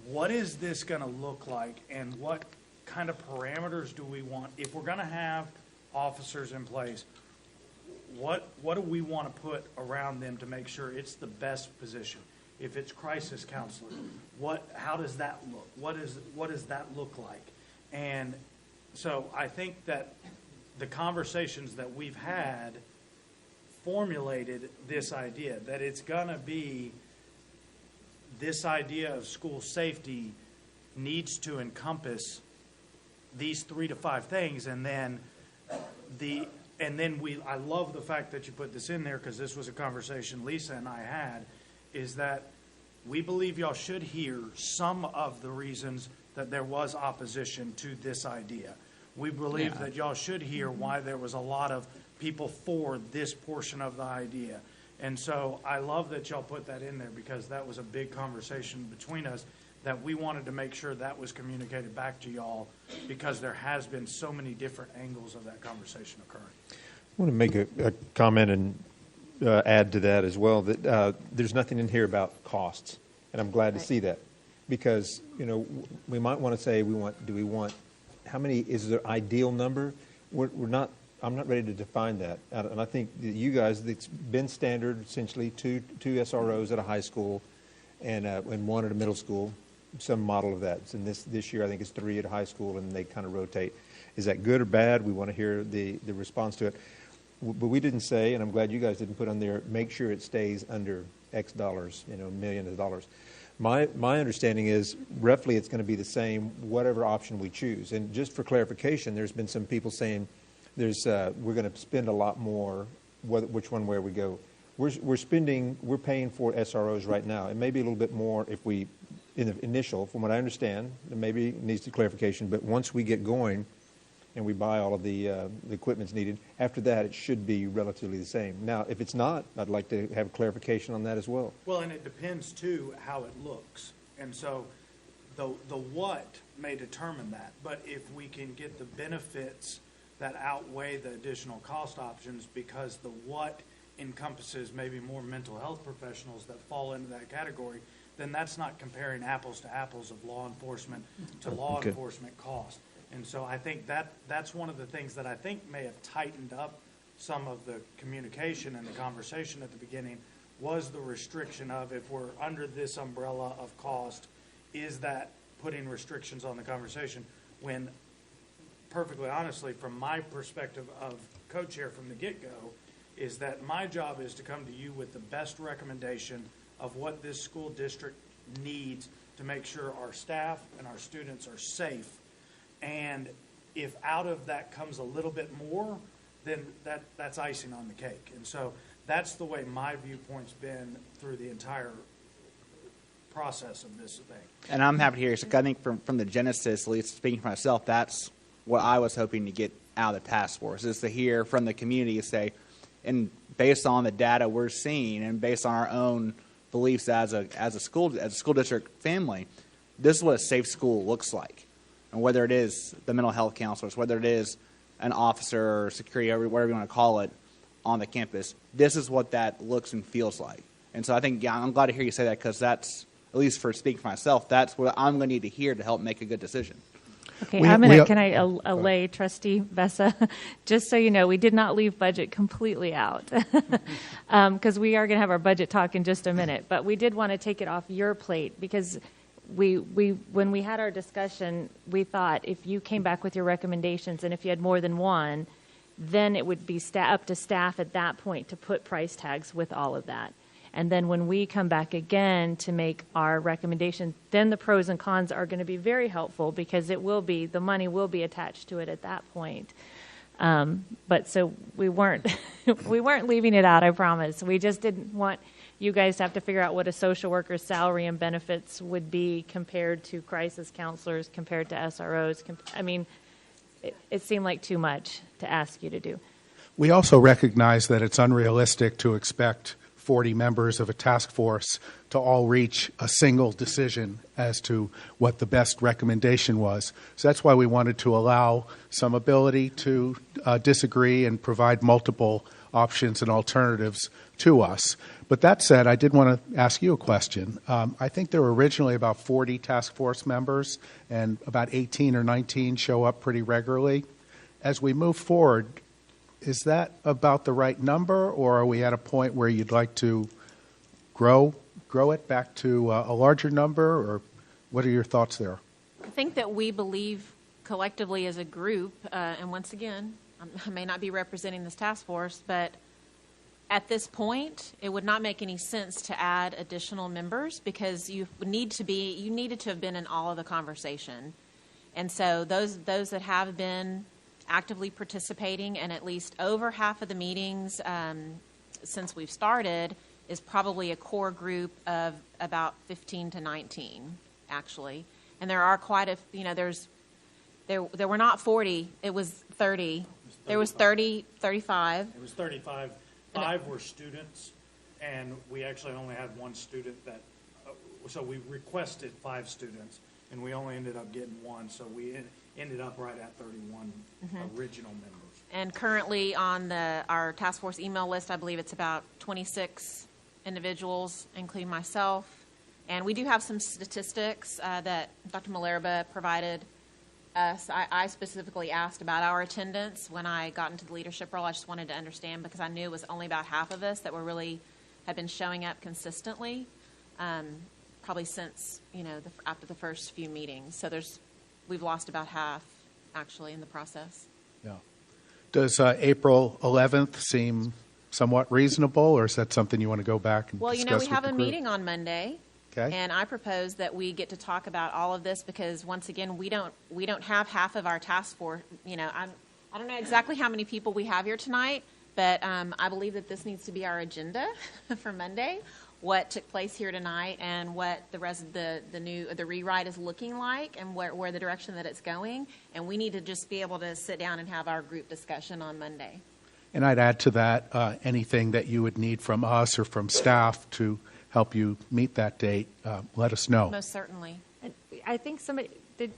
what is this going to look like, and what kind of parameters do we want? If we're going to have officers in place, what do we want to put around them to make sure it's the best position? If it's crisis counselor, how does that look? What does that look like? And so I think that the conversations that we've had formulated this idea, that it's going to be this idea of school safety needs to encompass these 3 to 5 things, and then I love the fact that you put this in there, because this was a conversation Lisa and I had, is that we believe y'all should hear some of the reasons that there was opposition to this idea. We believe that y'all should hear why there was a lot of people for this portion of the idea. And so I love that y'all put that in there, because that was a big conversation between us that we wanted to make sure that was communicated back to y'all, because there has been so many different angles of that conversation occurring. I want to make a comment and add to that as well, that there's nothing in here about costs, and I'm glad to see that, because we might want to say how many is the ideal number? I'm not ready to define that, and I think that you guys, it's been standard essentially two SROs at a high school and one at a middle school, some model of that. And this year I think it's 3 at a high school, and they kind of rotate. Is that good or bad? We want to hear the response to it. But we didn't say, and I'm glad you guys didn't put on there, make sure it stays under X dollars, millions of dollars. My understanding is roughly it's going to be the same, whatever option we choose. And just for clarification, there's been some people saying we're going to spend a lot more, which one, where we go. We're paying for SROs right now. It may be a little bit more if we, in the initial, from what I understand, it maybe needs some clarification, but once we get going and we buy all of the equipment's needed, after that it should be relatively the same. Now, if it's not, I'd like to have clarification on that as well. Well, and it depends, too, how it looks. And so the what may determine that. But if we can get the benefits that outweigh the additional cost options, because the what encompasses maybe more mental health professionals that fall into that category, then that's not comparing apples to apples of law enforcement to law enforcement cost. And so I think that's one of the things that I think may have tightened up some of the communication and the conversation at the beginning, was the restriction of, if we're under this umbrella of cost, is that putting restrictions on the conversation, when perfectly honestly, from my perspective of co-chair from the get-go, is that my job is to come to you with the best recommendation of what this school district needs to make sure our staff and our students are safe. And if out of that comes a little bit more, then that's icing on the cake. And so that's the way my viewpoint's been through the entire process of this thing. And I'm happy to hear. So I think from the genesis, at least speaking for myself, that's what I was hoping to get out of the task force, is to hear from the community say, and based on the data we're seeing and based on our own beliefs as a school district family, this is what a safe school looks like. And whether it is the mental health counselors, whether it is an officer or security, or whatever you want to call it, on the campus, this is what that looks and feels like. And so I think, I'm glad to hear you say that, because that's, at least for speaking for myself, that's what I'm going to need to hear to help make a good decision. Okay, can I allay Trustee Vessa? Just so you know, we did not leave budget completely out, because we are going to have our budget talk in just a minute. But we did want to take it off your plate, because when we had our discussion, we thought if you came back with your recommendations, and if you had more than one, then it would be up to staff at that point to put price tags with all of that. And then when we come back again to make our recommendation, then the pros and cons are going to be very helpful, because the money will be attached to it at that point. But so we weren't leaving it out, I promise. We just didn't want you guys to have to figure out what a social worker's salary and benefits would be compared to crisis counselors, compared to SROs. it seemed like too much to ask you to do. We also recognize that it's unrealistic to expect 40 members of a task force to all reach a single decision as to what the best recommendation was. So that's why we wanted to allow some ability to disagree and provide multiple options and alternatives to us. But that said, I did want to ask you a question. I think there were originally about 40 task force members, and about 18 or 19 show up pretty regularly. As we move forward, is that about the right number, or are we at a point where you'd like to grow it back to a larger number, or what are your thoughts there? I think that we believe collectively as a group, and once again, I may not be representing this task force, but at this point, it would not make any sense to add additional members because you needed to have been in all of the conversation. And so those that have been actively participating, and at least over half of the meetings since we've started is probably a core group of about 15 to 19, actually. And there are quite a, there were not 40, it was 30. There was 30, 35. It was 35. 5 were students, and we actually only had one student that, so we requested 5 students, and we only ended up getting 1, so we ended up right at 31 original members. And currently on our task force email list, I believe it's about 26 individuals, including myself. And we do have some statistics that Dr. Malerba provided us. I specifically asked about our attendance when I got into the leadership role. I just wanted to understand because I knew it was only about half of us that had been showing up consistently, probably since, after the first few meetings. So we've lost about half, actually, in the process. Yeah. Does April 11th seem somewhat reasonable, or is that something you want to go back and discuss with the group? Well, we have a meeting on Monday. Okay. And I propose that we get to talk about all of this because, once again, we don't have half of our task force. I don't know exactly how many people we have here tonight, but I believe that this needs to be our agenda for Monday. What took place here tonight and what the rewrite is looking like and where the direction that it's going. And we need to just be able to sit down and have our group discussion on Monday. And I'd add to that anything that you would need from us or from staff to help you meet that date, let us know. Most certainly. I think somebody did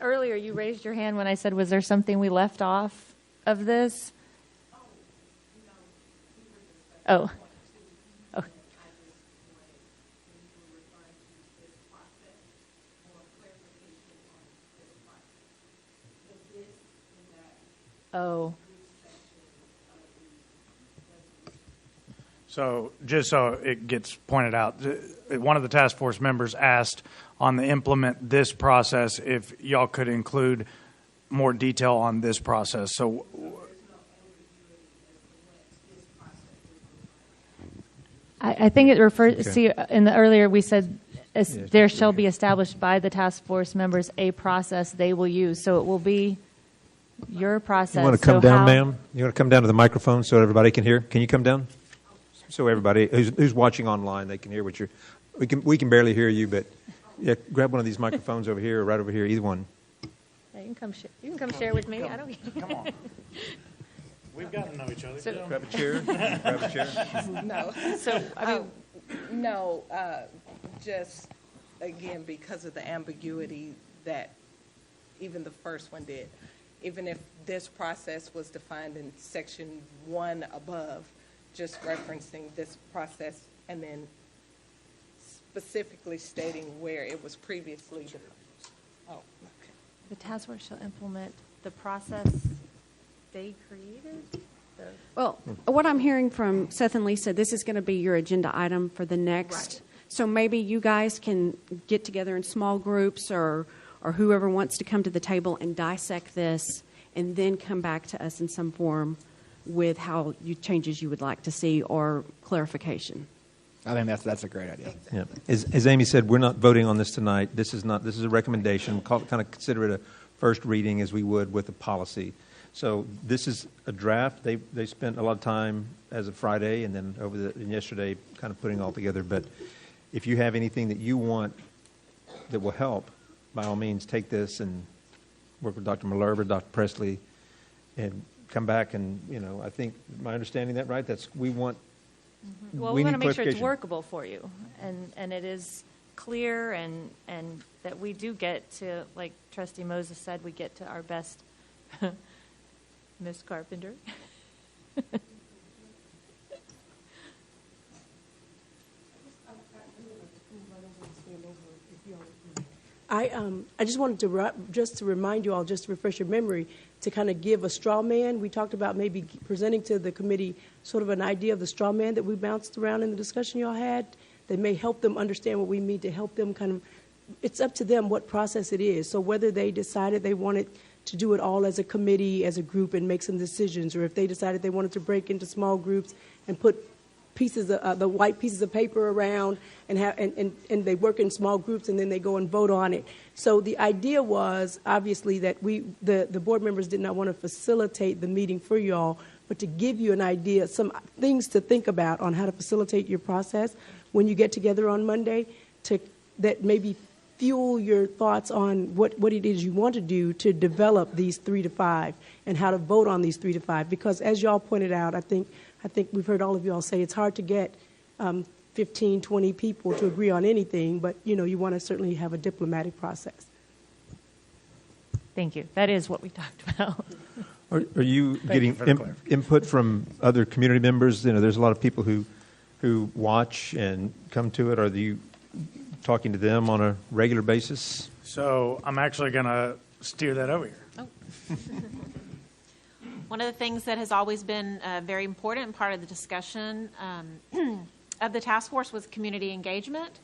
earlier. You raised your hand when I said, "Was there something we left off of this?" Oh. Oh. Oh. So just so it gets pointed out, one of the task force members asked on the implement this process if y'all could include more detail on this process. So I think it refers, see, in the earlier we said, there shall be established by the task force members a process they will use. So it will be your process. You want to come down, ma'am? You want to come down to the microphone so everybody can hear? Can you come down? So everybody who's watching online, they can hear what you're. We can barely hear you, but yeah, grab one of these microphones over here or right over here, either one. Yeah, you can come share with me. I don't. come on. We've got to know each other. So, Grab a chair. Grab a chair. No. So I mean, No, just, again, because of the ambiguity that even the first one did. Even if this process was defined in section 1 above, just referencing this process and then specifically stating where it was previously defined. Oh, okay. the task force shall implement the process they created. Well, what I'm hearing from Seth and Lisa, this is going to be your agenda item for the next. Right. So maybe you guys can get together in small groups or whoever wants to come to the table and dissect this and then come back to us in some form with how changes you would like to see or clarification. I think that's a great idea. Yeah. As Amy said, we're not voting on this tonight. This is a recommendation. Kind of consider it a first reading as we would with a policy. So this is a draft. They spent a lot of time as of Friday and then and yesterday kind of putting it all together. But if you have anything that you want that will help, by all means, take this and work with Dr. Malerba, Dr. Presley, and come back and, I think, am I understanding that right? We want Well, we want to need make sure it's clarification. workable for you, and it is clear, and that we do get to, like Trustee Moses said, we get to our best. Ms. Carpenter? I just wanted to just to remind you all, just to refresh your memory, to kind of give a straw man. We talked about maybe presenting to the committee sort of an idea of the straw man that we bounced around in the discussion you all had that may help them understand what we mean, to help them kind of, it's up to them what process it is. So whether they decided they wanted to do it all as a committee, as a group, and make some decisions, or if they decided they wanted to break into small groups and put pieces of the white pieces of paper around and have and they work in small groups and then they go and vote on it. So the idea was obviously that the board members did not want to facilitate the meeting for you all, but to give you an idea, some things to think about on how to facilitate your process when you get together on Monday, that maybe fuel your thoughts on what it is you want to do to develop these 3 to 5 and how to vote on these 3 to 5. Because as y'all pointed out, I think we've heard all of y'all say it's hard to get 15, 20 people to agree on anything, but you want to certainly have a diplomatic process. Thank you. That is what we talked about. Are you getting for the clarification. input from other community members? There's a lot of people who watch and come to it. Are you talking to them on a regular basis? So I'm actually going to steer that over here. One of the things that has always been a very important part of the discussion of the task force was community engagement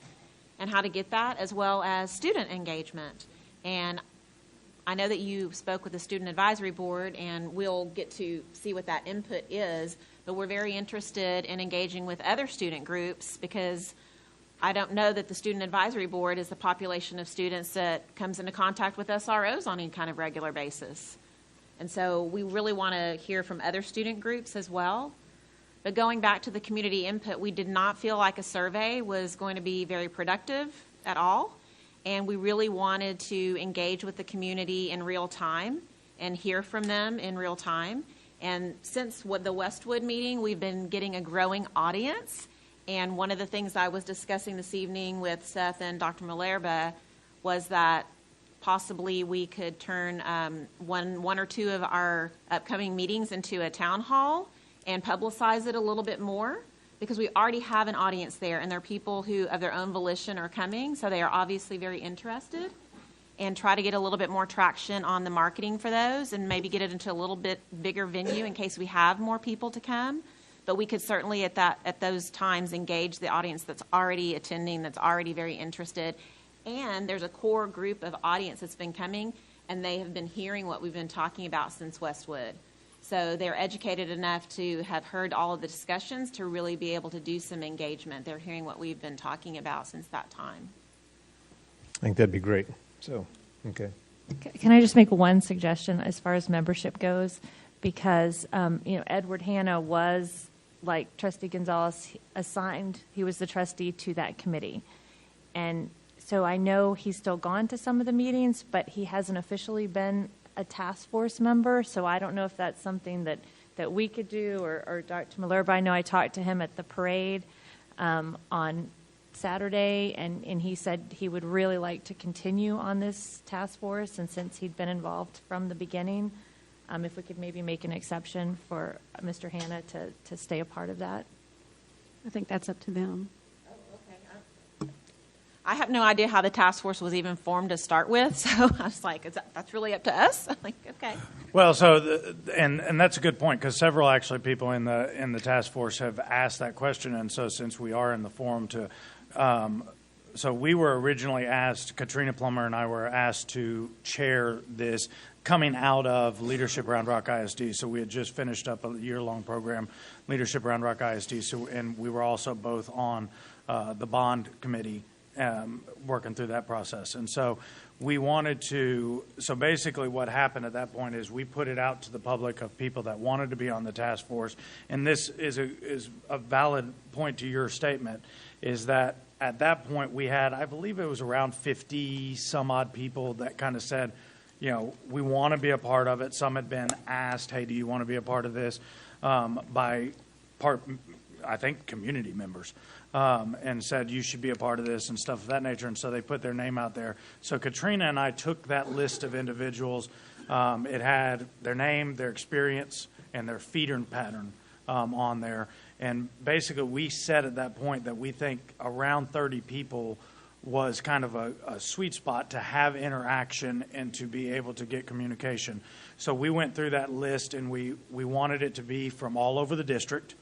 and how to get that, as well as student engagement. And I know that you spoke with the Student Advisory Board, and we'll get to see what that input is, but we're very interested in engaging with other student groups, because I don't know that the Student Advisory Board is the population of students that comes into contact with SROs on any kind of regular basis. And so we really want to hear from other student groups as well. But going back to the community input, we did not feel like a survey was going to be very productive at all. And we really wanted to engage with the community in real time and hear from them in real time. And since the Westwood meeting, we've been getting a growing audience. And one of the things I was discussing this evening with Seth and Dr. Malerba was that possibly we could turn one or two of our upcoming meetings into a town hall and publicize it a little bit more, because we already have an audience there, and there are people who of their own volition are coming, so they are obviously very interested, and try to get a little bit more traction on the marketing for those and maybe get it into a little bit bigger venue in case we have more people to come. But we could certainly at those times engage the audience that's already attending, that's already very interested. And there's a core group of audience that's been coming, and they have been hearing what we've been talking about since Westwood. So they're educated enough to have heard all of the discussions to really be able to do some engagement. They're hearing what we've been talking about since that time. I think that'd be great. So, okay. Can I just make one suggestion as far as membership goes? Because, Edward Hanna was, like Trustee Gonzalez, assigned, he was the trustee to that committee. And so I know he's still gone to some of the meetings, but he hasn't officially been a task force member. So I don't know if that's something that we could do, or Dr. Malerba. I know I talked to him at the parade on Saturday, and he said he would really like to continue on this task force, and since he'd been involved from the beginning, if we could maybe make an exception for Mr. Hanna to stay a part of that. I think that's up to them. I have no idea how the task force was even formed to start with, so I was like, that's really up to us? I'm like, okay. Well, so and that's a good point, because several actually people in the task force have asked that question, and so since we are in the forum to, so we were originally asked, Katrina Plummer and I were asked to chair this coming out of Leadership Round Rock ISD. So we had just finished up a year-long program, Leadership Round Rock ISD, and we were also both on the bond committee working through that process. And so we wanted to, so basically what happened at that point is we put it out to the public of people that wanted to be on the task force. And this is a valid point to your statement, is that at that point we had, I believe it was around 50 some odd people that kind of said, we want to be a part of it. Some had been asked, hey, do you want to be a part of this, by I think, community members, and said you should be a part of this and stuff of that nature. And so they put their name out there. So Katrina and I took that list of individuals. It had their name, their experience, and their feeder pattern on there. And basically we said at that point that we think around 30 people was kind of a sweet spot to have interaction and to be able to get communication. So we went through that list, and we wanted it to be from all over the district.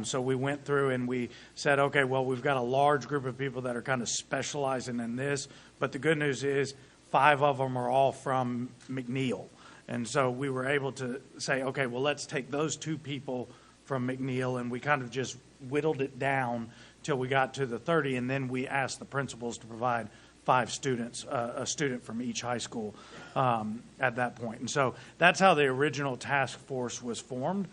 So we went through and we said, okay, well, we've got a large group of people that are kind of specializing in this, but the good news is 5 of them are all from McNeil. And so we were able to say, okay, well, let's take those 2 people from McNeil, and we kind of just whittled it down till we got to the 30, and then we asked the principals to provide 5 students, a student from each high school at that point. And so that's how the original task force was formed.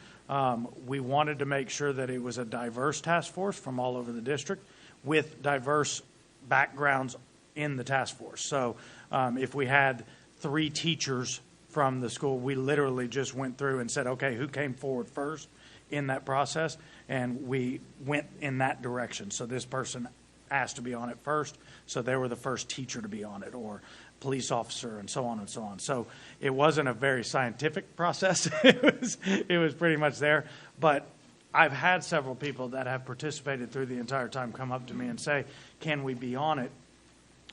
We wanted to make sure that it was a diverse task force from all over the district with diverse backgrounds in the task force. So if we had 3 teachers from the school, we literally just went through and said, okay, who came forward first in that process? And we went in that direction. So this person asked to be on it first, so they were the first teacher to be on it, or police officer, and so on and so on. So it wasn't a very scientific process. It was pretty much there. But I've had several people that have participated through the entire time come up to me and say, can we be on it?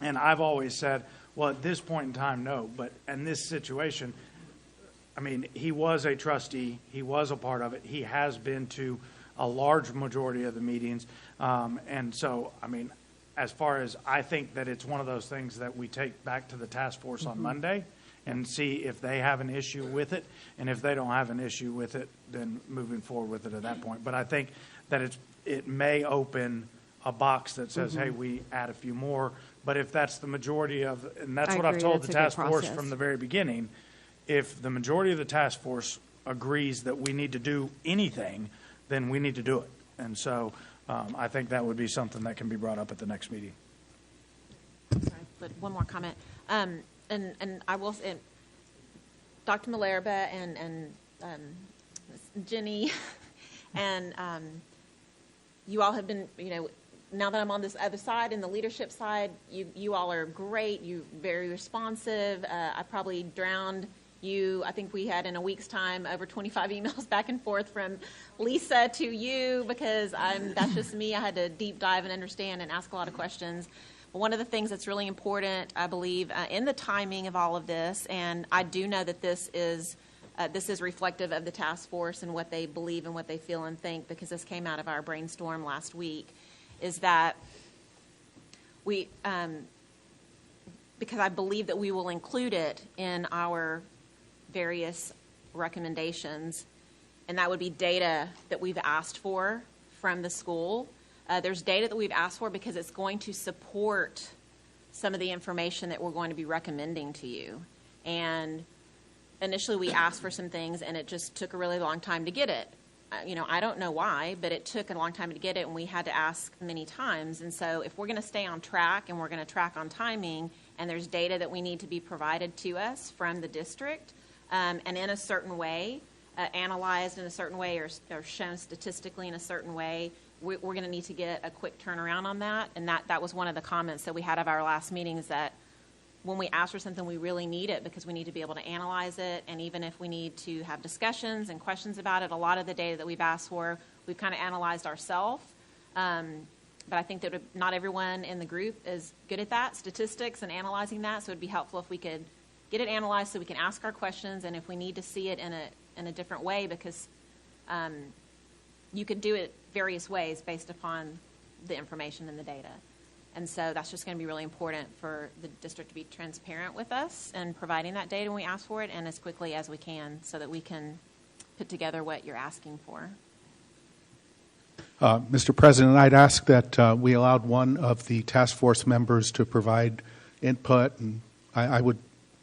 And I've always said, well, at this point in time, no. But in this situation, I mean, he was a trustee. He was a part of it. He has been to a large majority of the meetings. And so, I mean, as far as I think that it's one of those things that we take back to the task force on Monday and see if they have an issue with it. And if they don't have an issue with it, then moving forward with it at that point. But I think that it may open a box that says, hey, we add a few more. But if that's the majority of, and that's what I've told the task force from the very beginning, if the majority of the task force agrees that we need to do anything, then we need to do it. And so I think that would be something that can be brought up at the next meeting. Sorry, but one more comment. And I will say, Dr. Malerba and Jenny and you all have been, now that I'm on this other side, in the leadership side, you all are great. You're very responsive. I probably drowned you. I think we had in a week's time over 25 emails back and forth from Lisa to you, because that's just me. I had to deep dive and understand and ask a lot of questions. But one of the things that's really important, I believe, in the timing of all of this, and I do know that this is reflective of the task force and what they believe and what they feel and think, because this came out of our brainstorm last week, is that we, because I believe that we will include it in our various recommendations, and that would be data that we've asked for from the school. There's data that we've asked for because it's going to support some of the information that we're going to be recommending to you. And initially we asked for some things, and it just took a really long time to get it. I don't know why, but it took a long time to get it, and we had to ask many times. And so if we're going to stay on track and we're going to track on timing, and there's data that we need to be provided to us from the district, and in a certain way, analyzed in a certain way, or shown statistically in a certain way, we're going to need to get a quick turnaround on that. And that was one of the comments that we had of our last meeting, is that when we ask for something, we really need it, because we need to be able to analyze it. And even if we need to have discussions and questions about it, a lot of the data that we've asked for, we've kind of analyzed ourselves. But I think that not everyone in the group is good at that, statistics and analyzing that. So it'd be helpful if we could get it analyzed so we can ask our questions, and if we need to see it in a different way, because you could do it various ways based upon the information and the data. And so that's just going to be really important for the district to be transparent with us and providing that data when we ask for it, and as quickly as we can, so that we can put together what you're asking for. Mr. President, I'd ask that we allowed one of the task force members to provide input, and I would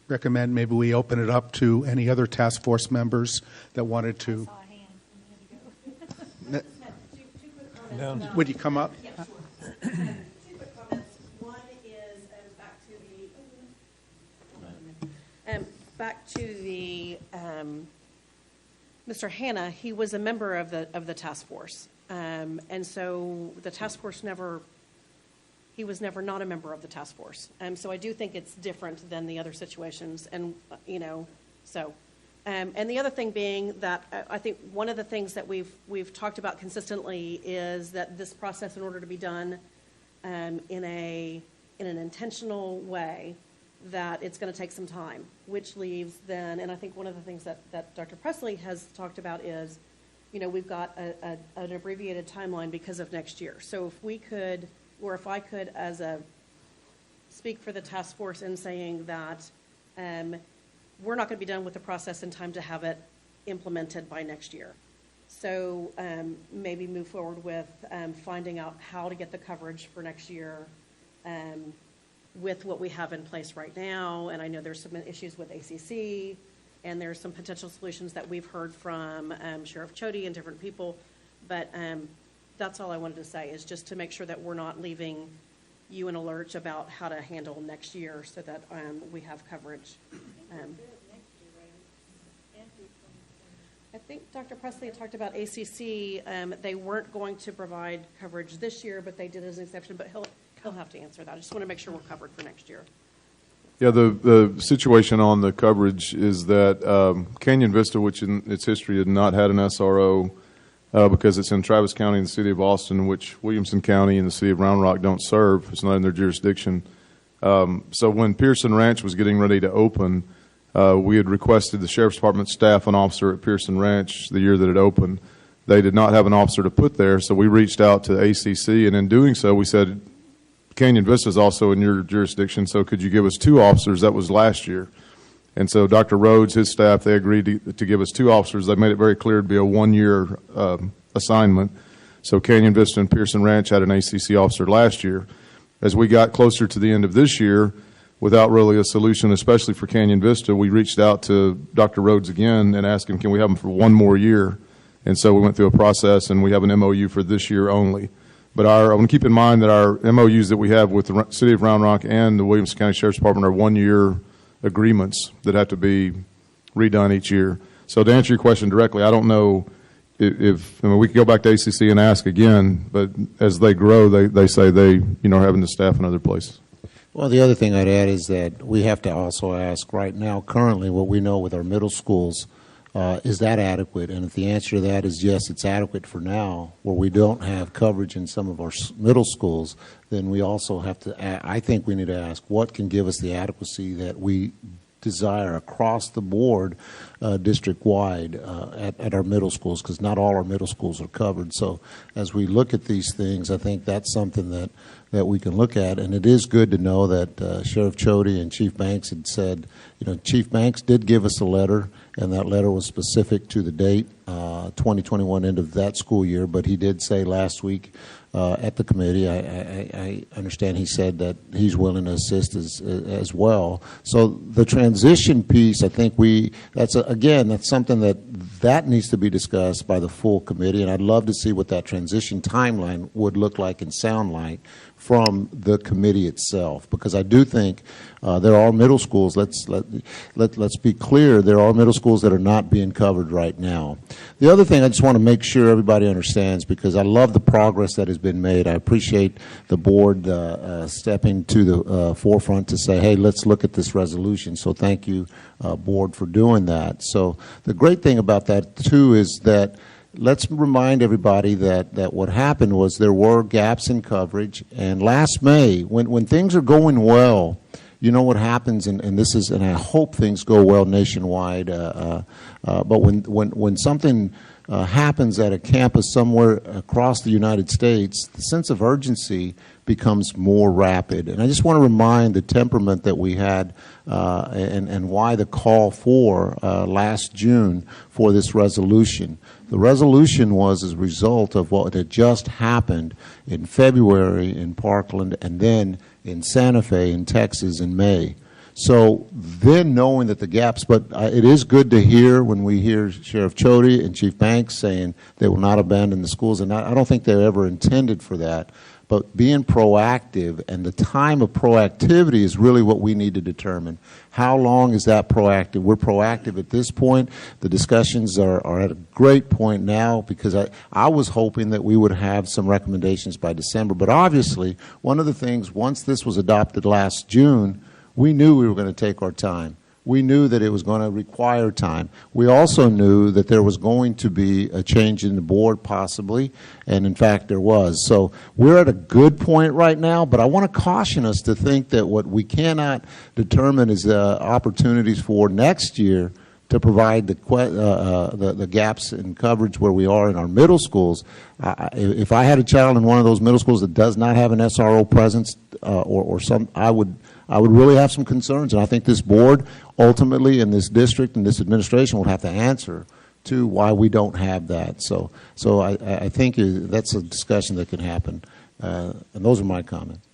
recommend maybe we open it up to any other task force members that wanted to. Would you come up? Yeah, sure. back to the Mr. Hanna, he was a member of the task force, and so the task force he was never not a member of the task force. So I do think it's different than the other situations, and so. And the other thing being that I think one of the things that we've talked about consistently is that this process, in order to be done in an intentional way, that it's going to take some time, which leaves then, and I think one of the things that Dr. Presley has talked about is, we've got an abbreviated timeline because of next year. So if we could, or if I could, speak for the task force in saying that we're not going to be done with the process in time to have it implemented by next year. So maybe move forward with finding out how to get the coverage for next year with what we have in place right now. And I know there's some issues with ACC, and there's some potential solutions that we've heard from Sheriff Chody and different people. But that's all I wanted to say, is just to make sure that we're not leaving you in a lurch about how to handle next year, so that we have coverage. I think Dr. Presley had talked about ACC. They weren't going to provide coverage this year, but they did as an exception. But he'll have to answer that. I just want to make sure we're covered for next year. Yeah, the situation on the coverage is that Canyon Vista, which in its history had not had an SRO because it's in Travis County and the city of Austin, which Williamson County and the city of Round Rock don't serve. It's not in their jurisdiction. So when Pearson Ranch was getting ready to open, we had requested the Sheriff's Department staff an officer at Pearson Ranch the year that it opened. They did not have an officer to put there, so we reached out to ACC, and in doing so, we said, Canyon Vista is also in your jurisdiction, so could you give us 2 officers? That was last year. And so Dr. Rhodes, his staff, they agreed to give us 2 officers. They made it very clear it'd be a 1-year assignment. So Canyon Vista and Pearson Ranch had an ACC officer last year. As we got closer to the end of this year, without really a solution, especially for Canyon Vista, we reached out to Dr. Rhodes again and asked him, can we have him for 1 more year? And so we went through a process, and we have an MOU for this year only. But I want to keep in mind that our MOUs that we have with the city of Round Rock and the Williamson County Sheriff's Department are 1-year agreements that have to be redone each year. So to answer your question directly, I don't know if we could go back to ACC and ask again, but as they grow, they say they are having to staff in other places. Well, the other thing I'd add is that we have to also ask right now, currently, what we know with our middle schools, is that adequate? And if the answer to that is yes, it's adequate for now, where we don't have coverage in some of our middle schools, then we also have to, I think we need to ask, what can give us the adequacy that we desire across the board, district-wide, at our middle schools, because not all our middle schools are covered. So as we look at these things, I think that's something that we can look at. And it is good to know that Sheriff Chody and Chief Banks had said, Chief Banks did give us a letter, and that letter was specific to the date, 2021, end of that school year. But he did say last week at the committee, I understand he said that he's willing to assist as well. So the transition piece, I think that's something that needs to be discussed by the full committee, and I'd love to see what that transition timeline would look like and sound like from the committee itself, because I do think there are middle schools. Let's be clear. There are middle schools that are not being covered right now. The other thing I just want to make sure everybody understands, because I love the progress that has been made. I appreciate the board stepping to the forefront to say, hey, let's look at this resolution. So thank you, board, for doing that. So the great thing about that too is that let's remind everybody that what happened was there were gaps in coverage. And last May, when things are going well, you know what happens, and I hope things go well nationwide. But when something happens at a campus somewhere across the United States, the sense of urgency becomes more rapid. And I just want to remind the temperament that we had and why the call for last June for this resolution. The resolution was as a result of what had just happened in February in Parkland and then in Santa Fe in Texas in May. So then knowing that the gaps, but it is good to hear when we hear Sheriff Chody and Chief Banks saying they will not abandon the schools, and I don't think they ever intended for that. but being proactive, and the time of proactivity is really what we need to determine. How long is that proactive? We're proactive at this point. The discussions are at a great point now, because I was hoping that we would have some recommendations by December. But obviously, one of the things, once this was adopted last June, we knew we were going to take our time. We knew that it was going to require time. We also knew that there was going to be a change in the board possibly, and in fact there was. So we're at a good point right now, but I want to caution us to think that what we cannot determine is opportunities for next year to provide the gaps in coverage where we are in our middle schools. If I had a child in one of those middle schools that does not have an SRO presence or some, I would really have some concerns, and I think this board ultimately in this district and this administration will have to answer to why we don't have that. So I think that's a discussion that can happen, and those are my comments.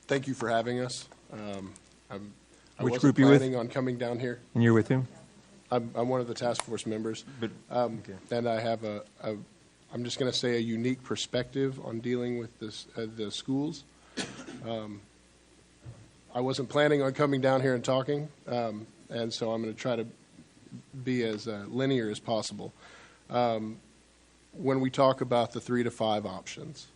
Thank you for having us. I Which wasn't group you with? planning on coming down here. And you're with whom? I'm one of the task force members, and I have I'm just going to say a unique perspective on dealing with the schools. I wasn't planning on coming down here and talking, and so I'm going to try to be as linear as possible. When we talk about the 3 to 5 options,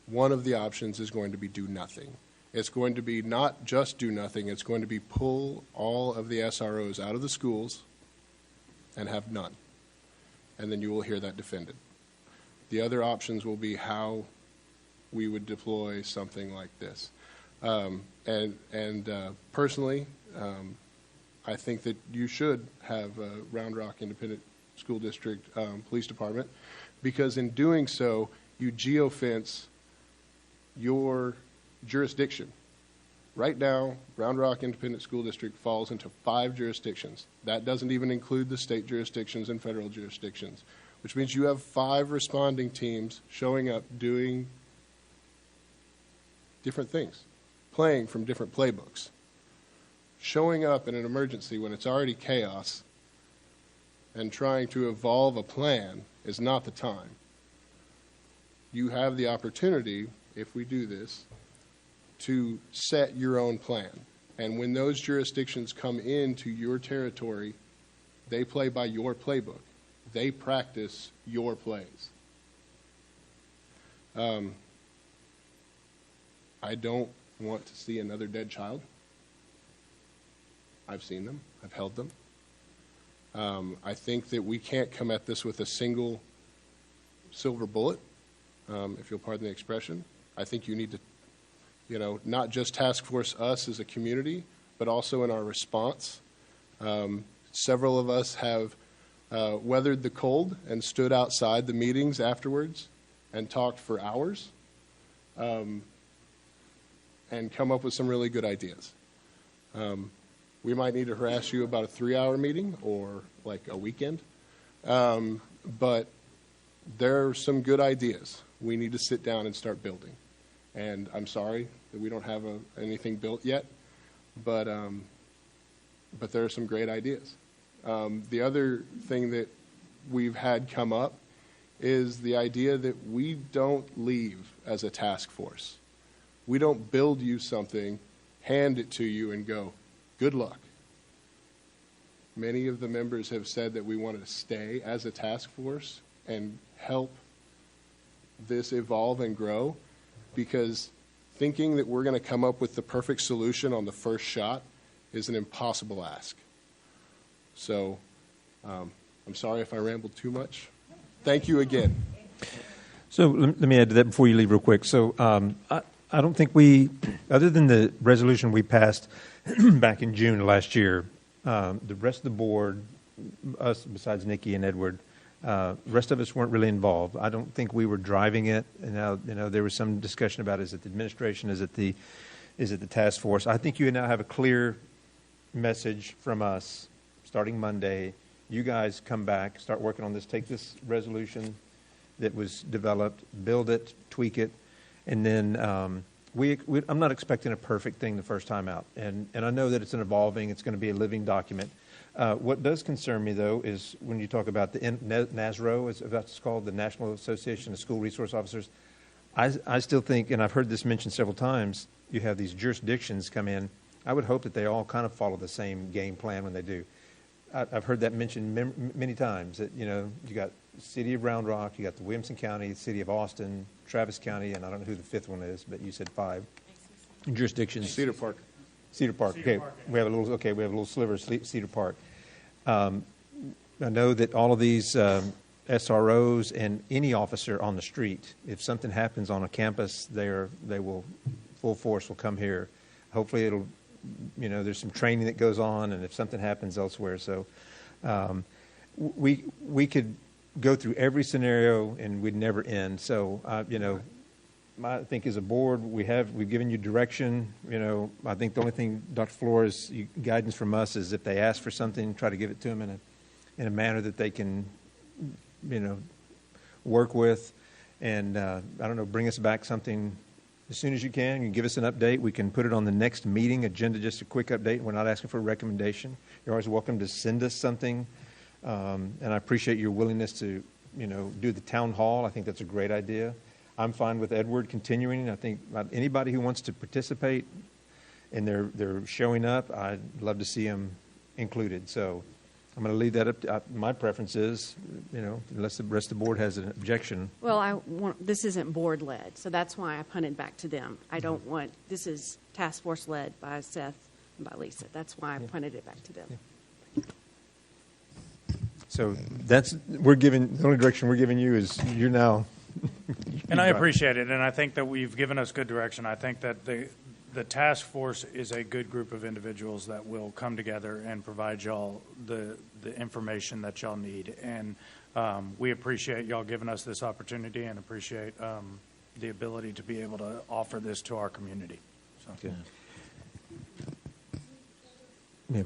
one of the options is going to be do nothing. It's going to be not just do nothing, it's going to be pull all of the SROs out of the schools and have none. And then you will hear that defended. The other options will be how we would deploy something like this. Personally, I think that you should have Round Rock Independent School District Police Department, because in doing so, you geofence your jurisdiction. Right now, Round Rock Independent School District falls into 5 jurisdictions. That doesn't even include the state jurisdictions and federal jurisdictions, which means you have 5 responding teams showing up doing different things, playing from different playbooks. Showing up in an emergency when it's already chaos and trying to evolve a plan is not the time. You have the opportunity, if we do this, to set your own plan. And when those jurisdictions come into your territory, they play by your playbook. They practice your plays. I don't want to see another dead child. I've seen them. I've held them. I think that we can't come at this with a single silver bullet, if you'll pardon the expression. I think you need to, not just task force us as a community, but also in our response. Several of us have weathered the cold and stood outside the meetings afterwards and talked for hours and come up with some really good ideas. We might need to harass you about a 3-hour meeting or like a weekend, but there are some good ideas. We need to sit down and start building. And I'm sorry that we don't have anything built yet, but there are some great ideas. The other thing that we've had come up is the idea that we don't leave as a task force. We don't build you something, hand it to you, and go, good luck. Many of the members have said that we wanted to stay as a task force and help this evolve and grow, because thinking that we're going to come up with the perfect solution on the first shot is an impossible ask. So I'm sorry if I rambled too much. Thank you again. So let me add to that before you leave real quick. So I don't think we, other than the resolution we passed back in June last year, the rest of the board, us besides Nikki and Edward, the rest of us weren't really involved. I don't think we were driving it. And now, there was some discussion about, is it the administration, is it the task force? I think you now have a clear message from us starting Monday. You guys come back, start working on this, take this resolution that was developed, build it, tweak it, and then I'm not expecting a perfect thing the first time out, and I know that it's an evolving, it's going to be a living document. What does concern me, though, is when you talk about the NASRO, as that's called, the National Association of School Resource Officers. I still think, and I've heard this mentioned several times, you have these jurisdictions come in. I would hope that they all kind of follow the same game plan when they do. I've heard that mentioned many times, that, you got the city of Round Rock, you got the Williamson County, the city of Austin, Travis County, and I don't know who the fifth one is, but you said 5 jurisdictions. Cedar Park. Cedar Park. Cedar Okay, Park, yeah. we have a little sliver of Cedar Park. I know that all of these SROs and any officer on the street, if something happens on a campus, they will full force will come here. Hopefully, it'll there's some training that goes on, and if something happens elsewhere, so we could go through every scenario and we'd never end. So I think as a board, we've given you direction. I think the only thing, Dr. Flores, guidance from us is if they ask for something, try to give it to them in a manner that they can, work with, and I don't know, bring us back something as soon as you can. You can give us an update. We can put it on the next meeting agenda, just a quick update. We're not asking for a recommendation. You're always welcome to send us something, and I appreciate your willingness to, do the town hall. I think that's a great idea. I'm fine with Edward continuing. I think anybody who wants to participate and they're showing up, I'd love to see them included. So I'm going to leave that up to my preference is, unless the rest of the board has an objection. Well, this isn't board led, so that's why I punted back to them. I don't want, this is task force led by Seth and by Lisa. That's why I punted it back to them. Yeah. So the only direction we're giving you is you're now. And I appreciate it, and I think that we've given us good direction. I think that the task force is a good group of individuals that will come together and provide y'all the information that y'all need. And we appreciate y'all giving us this opportunity and appreciate the ability to be able to offer this to our community. So. Okay. Yeah.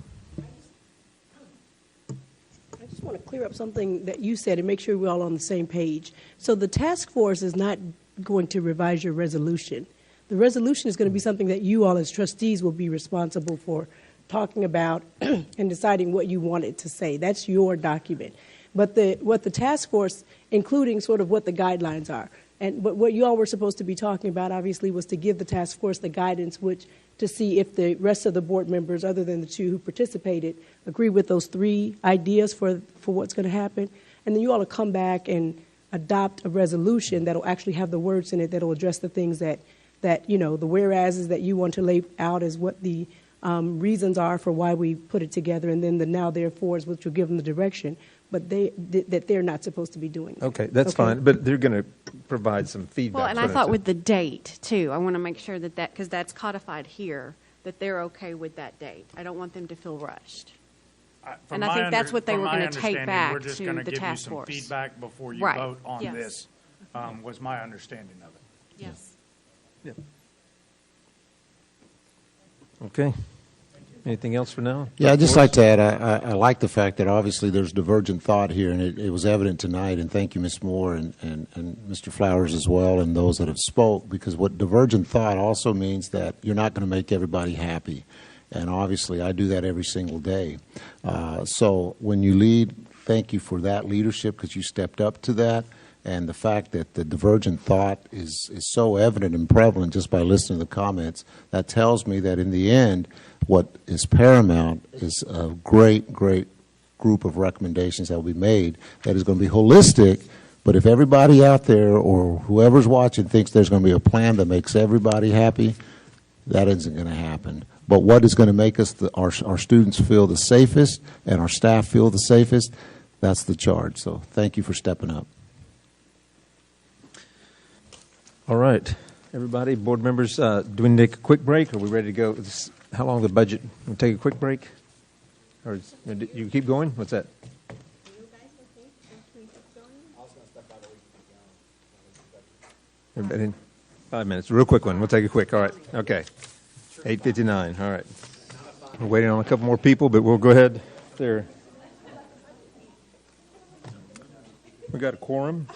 I just want to clear up something that you said and make sure we're all on the same page. So the task force is not going to revise your resolution. The resolution is going to be something that you all as trustees will be responsible for talking about and deciding what you want it to say. That's your document. But what the task force, including sort of what the guidelines are, but what you all were supposed to be talking about, obviously, was to give the task force the guidance, which to see if the rest of the board members, other than the 2 who participated, agree with those 3 ideas for what's going to happen. And then you all will come back and adopt a resolution that will actually have the words in it that will address the things that the whereases that you want to lay out as what the reasons are for why we put it together, and then the now therefores, which will give them the direction. But they're not supposed to be doing that. Okay, that's fine. But they're going to provide some feedback. Well, and I thought with the date, too, I want to make sure that because that's codified here, that they're okay with that date. I don't want them to feel rushed. And I think that's what they were going to take back we're just to going the give task you some force. feedback before you Right. vote on Yes. this, was my understanding of it. Yes. Yeah. Okay. Anything else for now? Yeah, I'd just like to add, I like the fact that obviously there's divergent thought here, and it was evident tonight, and thank you, Ms. Moore, and Mr. Flowers as well, and those that have spoke, because what divergent thought also means that you're not going to make everybody happy. And obviously, I do that every single day. So when you lead, thank you for that leadership, because you stepped up to that. And the fact that the divergent thought is so evident and prevalent just by listening to the comments, that tells me that in the end, what is paramount is a great, great group of recommendations that will be made that is going to be holistic. But if everybody out there or whoever's watching thinks there's going to be a plan that makes everybody happy, that isn't going to happen. But what is going to make us our students feel the safest and our staff feel the safest, that's the charge. So thank you for stepping up. All right. Everybody, board members, do we need to take a quick break? Are we ready to go? How long the budget? We'll take a quick break? Or you keep going? What's that? Everybody in 5 minutes. Real quick one. We'll take a quick. All right. Okay. 8:59. All right. We're waiting on a couple more people, but we'll go ahead. There. We got a quorum.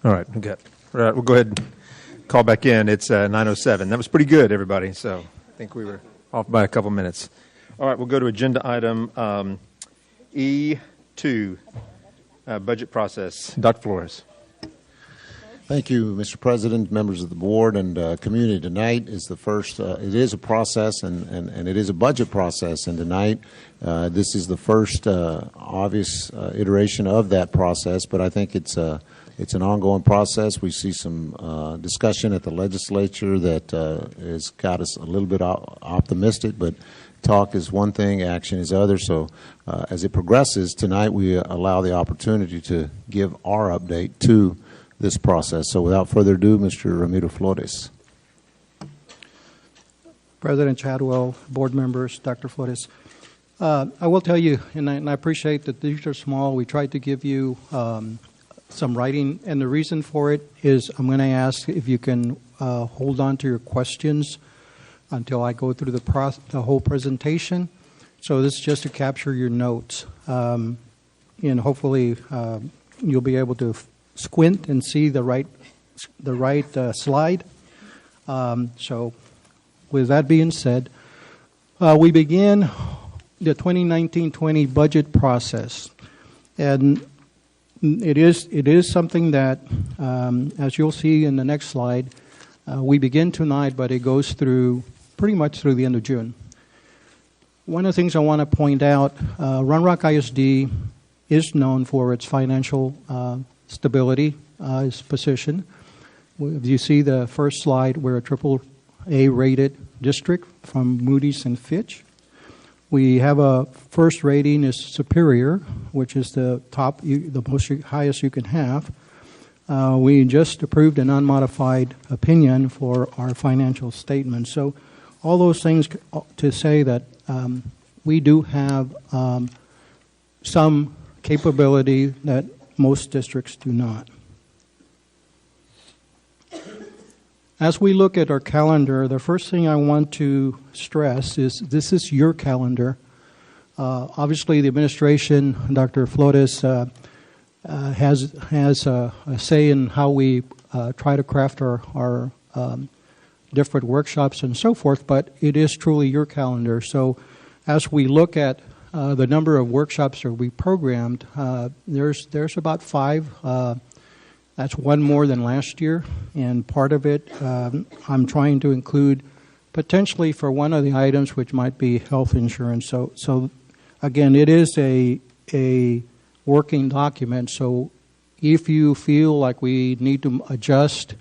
All right, we got. All right, we'll go ahead and call back in. It's 9:07. That was pretty good, everybody. So I think we were off by a couple minutes. All right, we'll go to agenda item E2, budget process. Dr. Flores. Thank you, Mr. President, members of the board, and community. Tonight is the first, it is a process, and it is a budget process, and tonight this is the first obvious iteration of that process, but I think it's an ongoing process. We see some discussion at the legislature that has got us a little bit optimistic, but talk is one thing, action is other. So as it progresses, tonight we allow the opportunity to give our update to this process. So without further ado, Mr. Ramiro Flores. President Chadwell, board members, Dr. Flores. I will tell you, and I appreciate that these are small. We tried to give you some writing, and the reason for it is I'm going to ask if you can hold on to your questions until I go through the whole presentation. So this is just to capture your notes, and hopefully you'll be able to squint and see the right slide. So with that being said, we begin the 2019-20 budget process, and it is something that, as you'll see in the next slide, we begin tonight, but it goes through pretty much through the end of June. One of the things I want to point out, Round Rock ISD is known for its financial stability, its position. You see the first slide, we're a AAA rated district from Moody's and Fitch. We have a first rating is superior, which is the top, the most highest you can have. We just approved an unmodified opinion for our financial statement. So all those things to say that we do have some capability that most districts do not. As we look at our calendar, the first thing I want to stress is this is your calendar. Obviously, the administration, Dr. Flores, has a say in how we try to craft our different workshops and so forth, but it is truly your calendar. So as we look at the number of workshops that we programmed, there's about 5. That's one more than last year, and part of it I'm trying to include potentially for one of the items, which might be health insurance. So again, it is a working document. So if you feel like we need to adjust,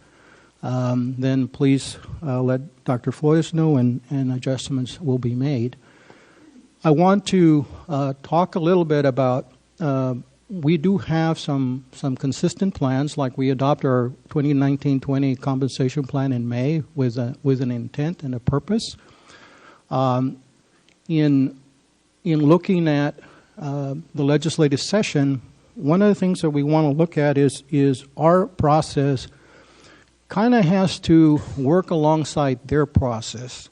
then please let Dr. Flores know, and adjustments will be made. I want to talk a little bit about we do have some consistent plans, like we adopt our 2019-20 compensation plan in May with an intent and a purpose. In looking at the legislative session, one of the things that we want to look at is our process kind of has to work alongside their process.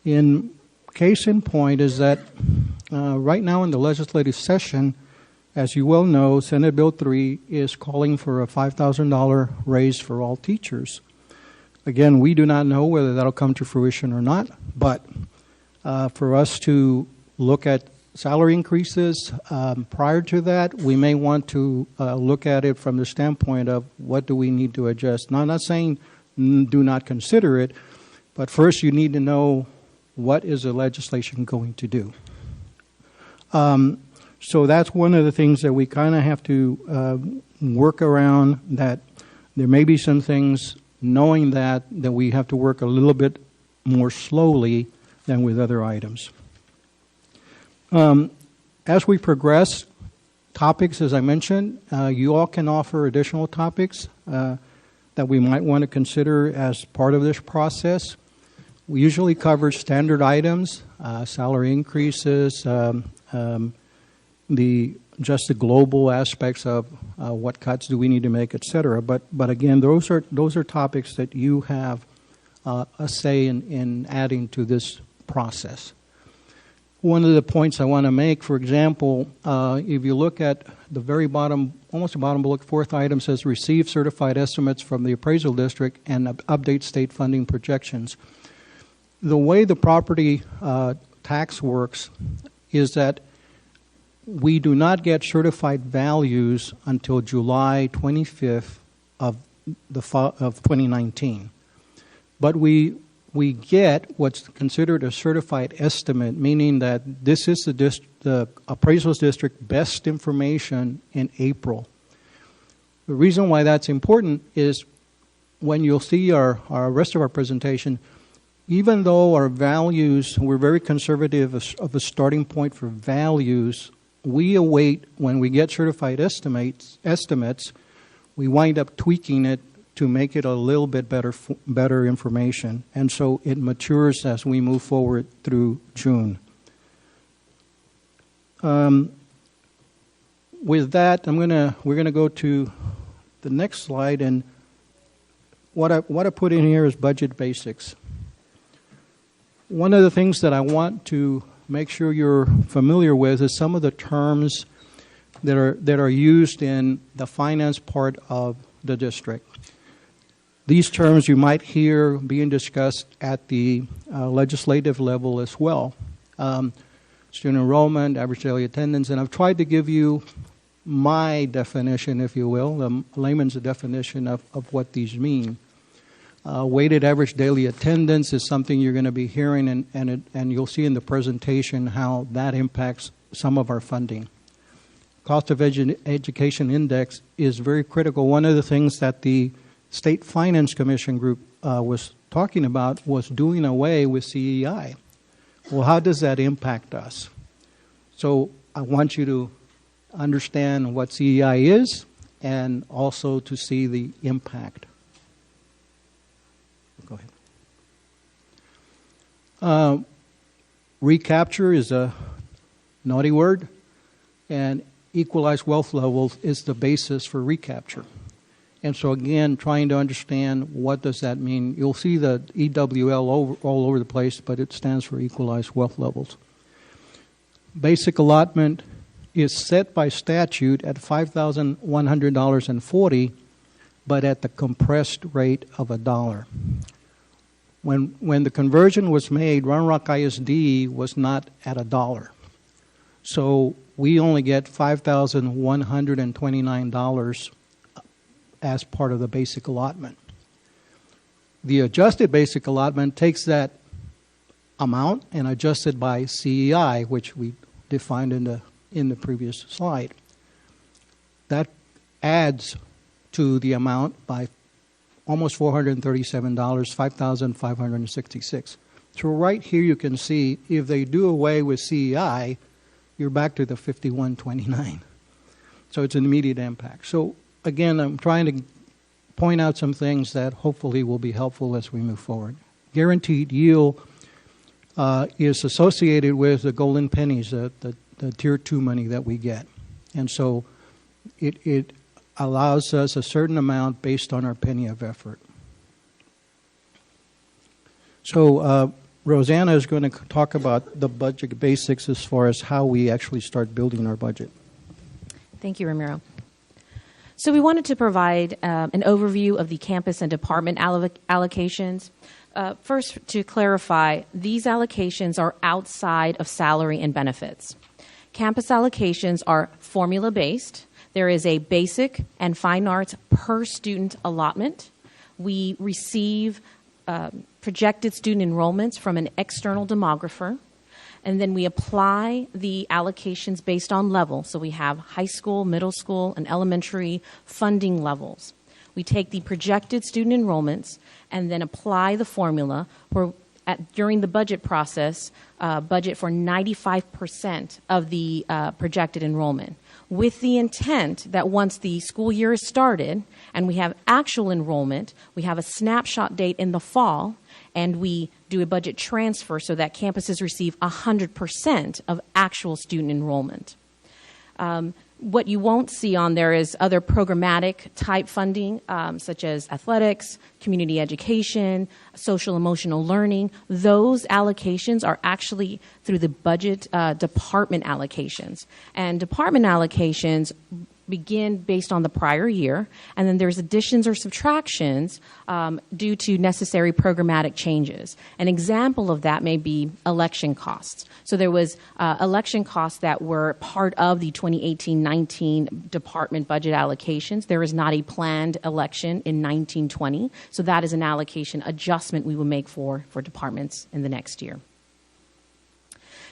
In case in point is that right now in the legislative session, as you well know, Senate Bill 3 is calling for a $5,000 raise for all teachers. Again, we do not know whether that'll come to fruition or not, but for us to look at salary increases prior to that, we may want to look at it from the standpoint of what do we need to adjust. Now, I'm not saying do not consider it, but first you need to know what is the legislation going to do. So that's one of the things that we kind of have to work around, that there may be some things, knowing that we have to work a little bit more slowly than with other items. As we progress, topics, as I mentioned, you all can offer additional topics that we might want to consider as part of this process. We usually cover standard items, salary increases, just the global aspects of what cuts do we need to make, et cetera. But again, those are topics that you have a say in adding to this process. one of the points I want to make, for example, if you look at the very bottom, almost the bottom bullet, fourth item says receive certified estimates from the appraisal district and update state funding projections. The way the property tax works is that we do not get certified values until July 25th of 2019. But we get what's considered a certified estimate, meaning that this is the appraisals district best information in April. The reason why that's important is when you'll see our rest of our presentation, even though our values, we're very conservative of a starting point for values, we await, when we get certified estimates, we wind up tweaking it to make it a little bit better information. And so it matures as we move forward through June. With that, we're gonna go to the next slide, and what I put in here is budget basics. One of the things that I want to make sure you're familiar with is some of the terms that are used in the finance part of the district. These terms you might hear being discussed at the legislative level as well. Student enrollment, average daily attendance, and I've tried to give you my definition, if you will, the layman's definition of what these mean. Weighted average daily attendance is something you're going to be hearing, and you'll see in the presentation how that impacts some of our funding. Cost of Education Index is very critical. One of the things that the State Finance Commission group was talking about was doing away with CEI. Well, how does that impact us? So I want you to understand what CEI is and also to see the impact. Go ahead. Recapture is a naughty word, and equalized wealth levels is the basis for recapture. And so again, trying to understand what does that mean. You'll see the EWL all over the place, but it stands for equalized wealth levels. Basic allotment is set by statute at $5,100.40, but at the compressed rate of $1. When the conversion was made, Round Rock ISD was not at $1. So we only get $5,129 as part of the basic allotment. The adjusted basic allotment takes that amount and adjusts it by CEI, which we defined in the previous slide. That adds to the amount by almost $437, $5,566. So right here you can see if they do away with CEI, you're back to the $51.29. So it's an immediate impact. So again, I'm trying to point out some things that hopefully will be helpful as we move forward. Guaranteed yield is associated with the golden pennies, the Tier 2 money that we get. And so it allows us a certain amount based on our penny of effort. So Rosanna is going to talk about the budget basics as far as how we actually start building our budget. Thank you, Ramiro. So we wanted to provide an overview of the campus and department allocations. First, to clarify, these allocations are outside of salary and benefits. Campus allocations are formula-based. There is a basic and fine arts per student allotment. We receive projected student enrollments from an external demographer. And then we apply the allocations based on level. So we have high school, middle school, and elementary funding levels. We take the projected student enrollments and then apply the formula where during the budget process, budget for 95% of the projected enrollment, with the intent that once the school year is started and we have actual enrollment, we have a snapshot date in the fall, and we do a budget transfer so that campuses receive 100% of actual student enrollment. What you won't see on there is other programmatic type funding, such as athletics, community education, social emotional learning. Those allocations are actually through the budget department allocations. And department allocations begin based on the prior year, and then there's additions or subtractions due to necessary programmatic changes. An example of that may be election costs. So there was election costs that were part of the 2018-19 department budget allocations. There is not a planned election in 1920, so that is an allocation adjustment we will make for departments in the next year.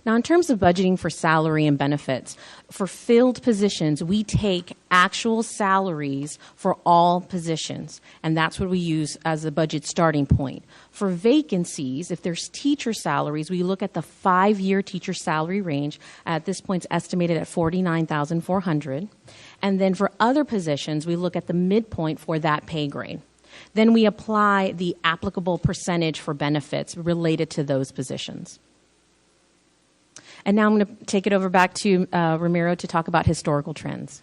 Now, in terms of budgeting for salary and benefits, for filled positions, we take actual salaries for all positions, and that's what we use as the budget starting point. For vacancies, if there's teacher salaries, we look at the 5-year teacher salary range. At this point, it's estimated at $49,400. And then for other positions, we look at the midpoint for that pay grade. Then we apply the applicable percentage for benefits related to those positions. And now I'm going to take it over back to Ramiro to talk about historical trends.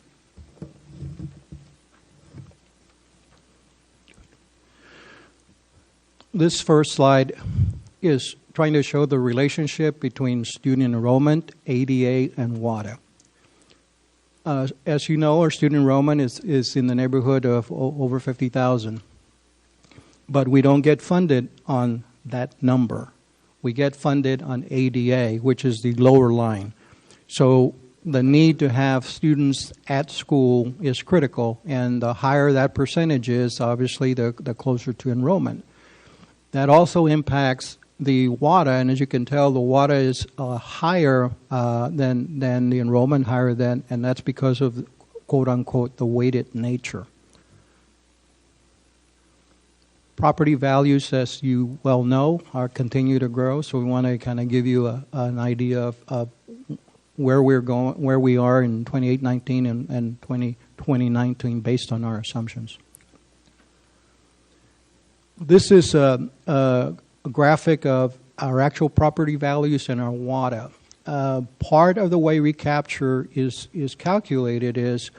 This first slide is trying to show the relationship between student enrollment, ADA, and WADA. As you know, our student enrollment is in the neighborhood of over 50,000. But we don't get funded on that number. We get funded on ADA, which is the lower line. So the need to have students at school is critical, and the higher that percentage is, obviously, the closer to enrollment. That also impacts the WADA, and as you can tell, the WADA is higher than the enrollment, and that's because of, quote-unquote, the weighted nature. Property values, as you well know, continue to grow, so we want to kind of give you an idea of where we're going, where we are in 2019 and 2019 based on our assumptions. This is a graphic of our actual property values and our WADA. Part of the way recapture is calculated is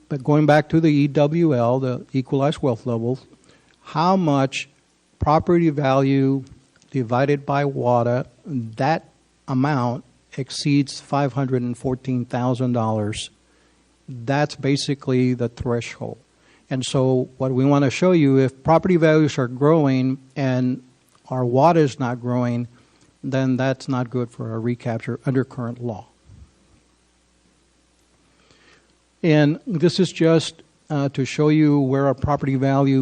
but going back to the EWL, the equalized wealth level, how much property value divided by WADA, that amount exceeds $514,000. That's basically the threshold. And so what we want to show you, if property values are growing and our WADA is not growing, then that's not good for a recapture under current law. And this is just to show you where our property value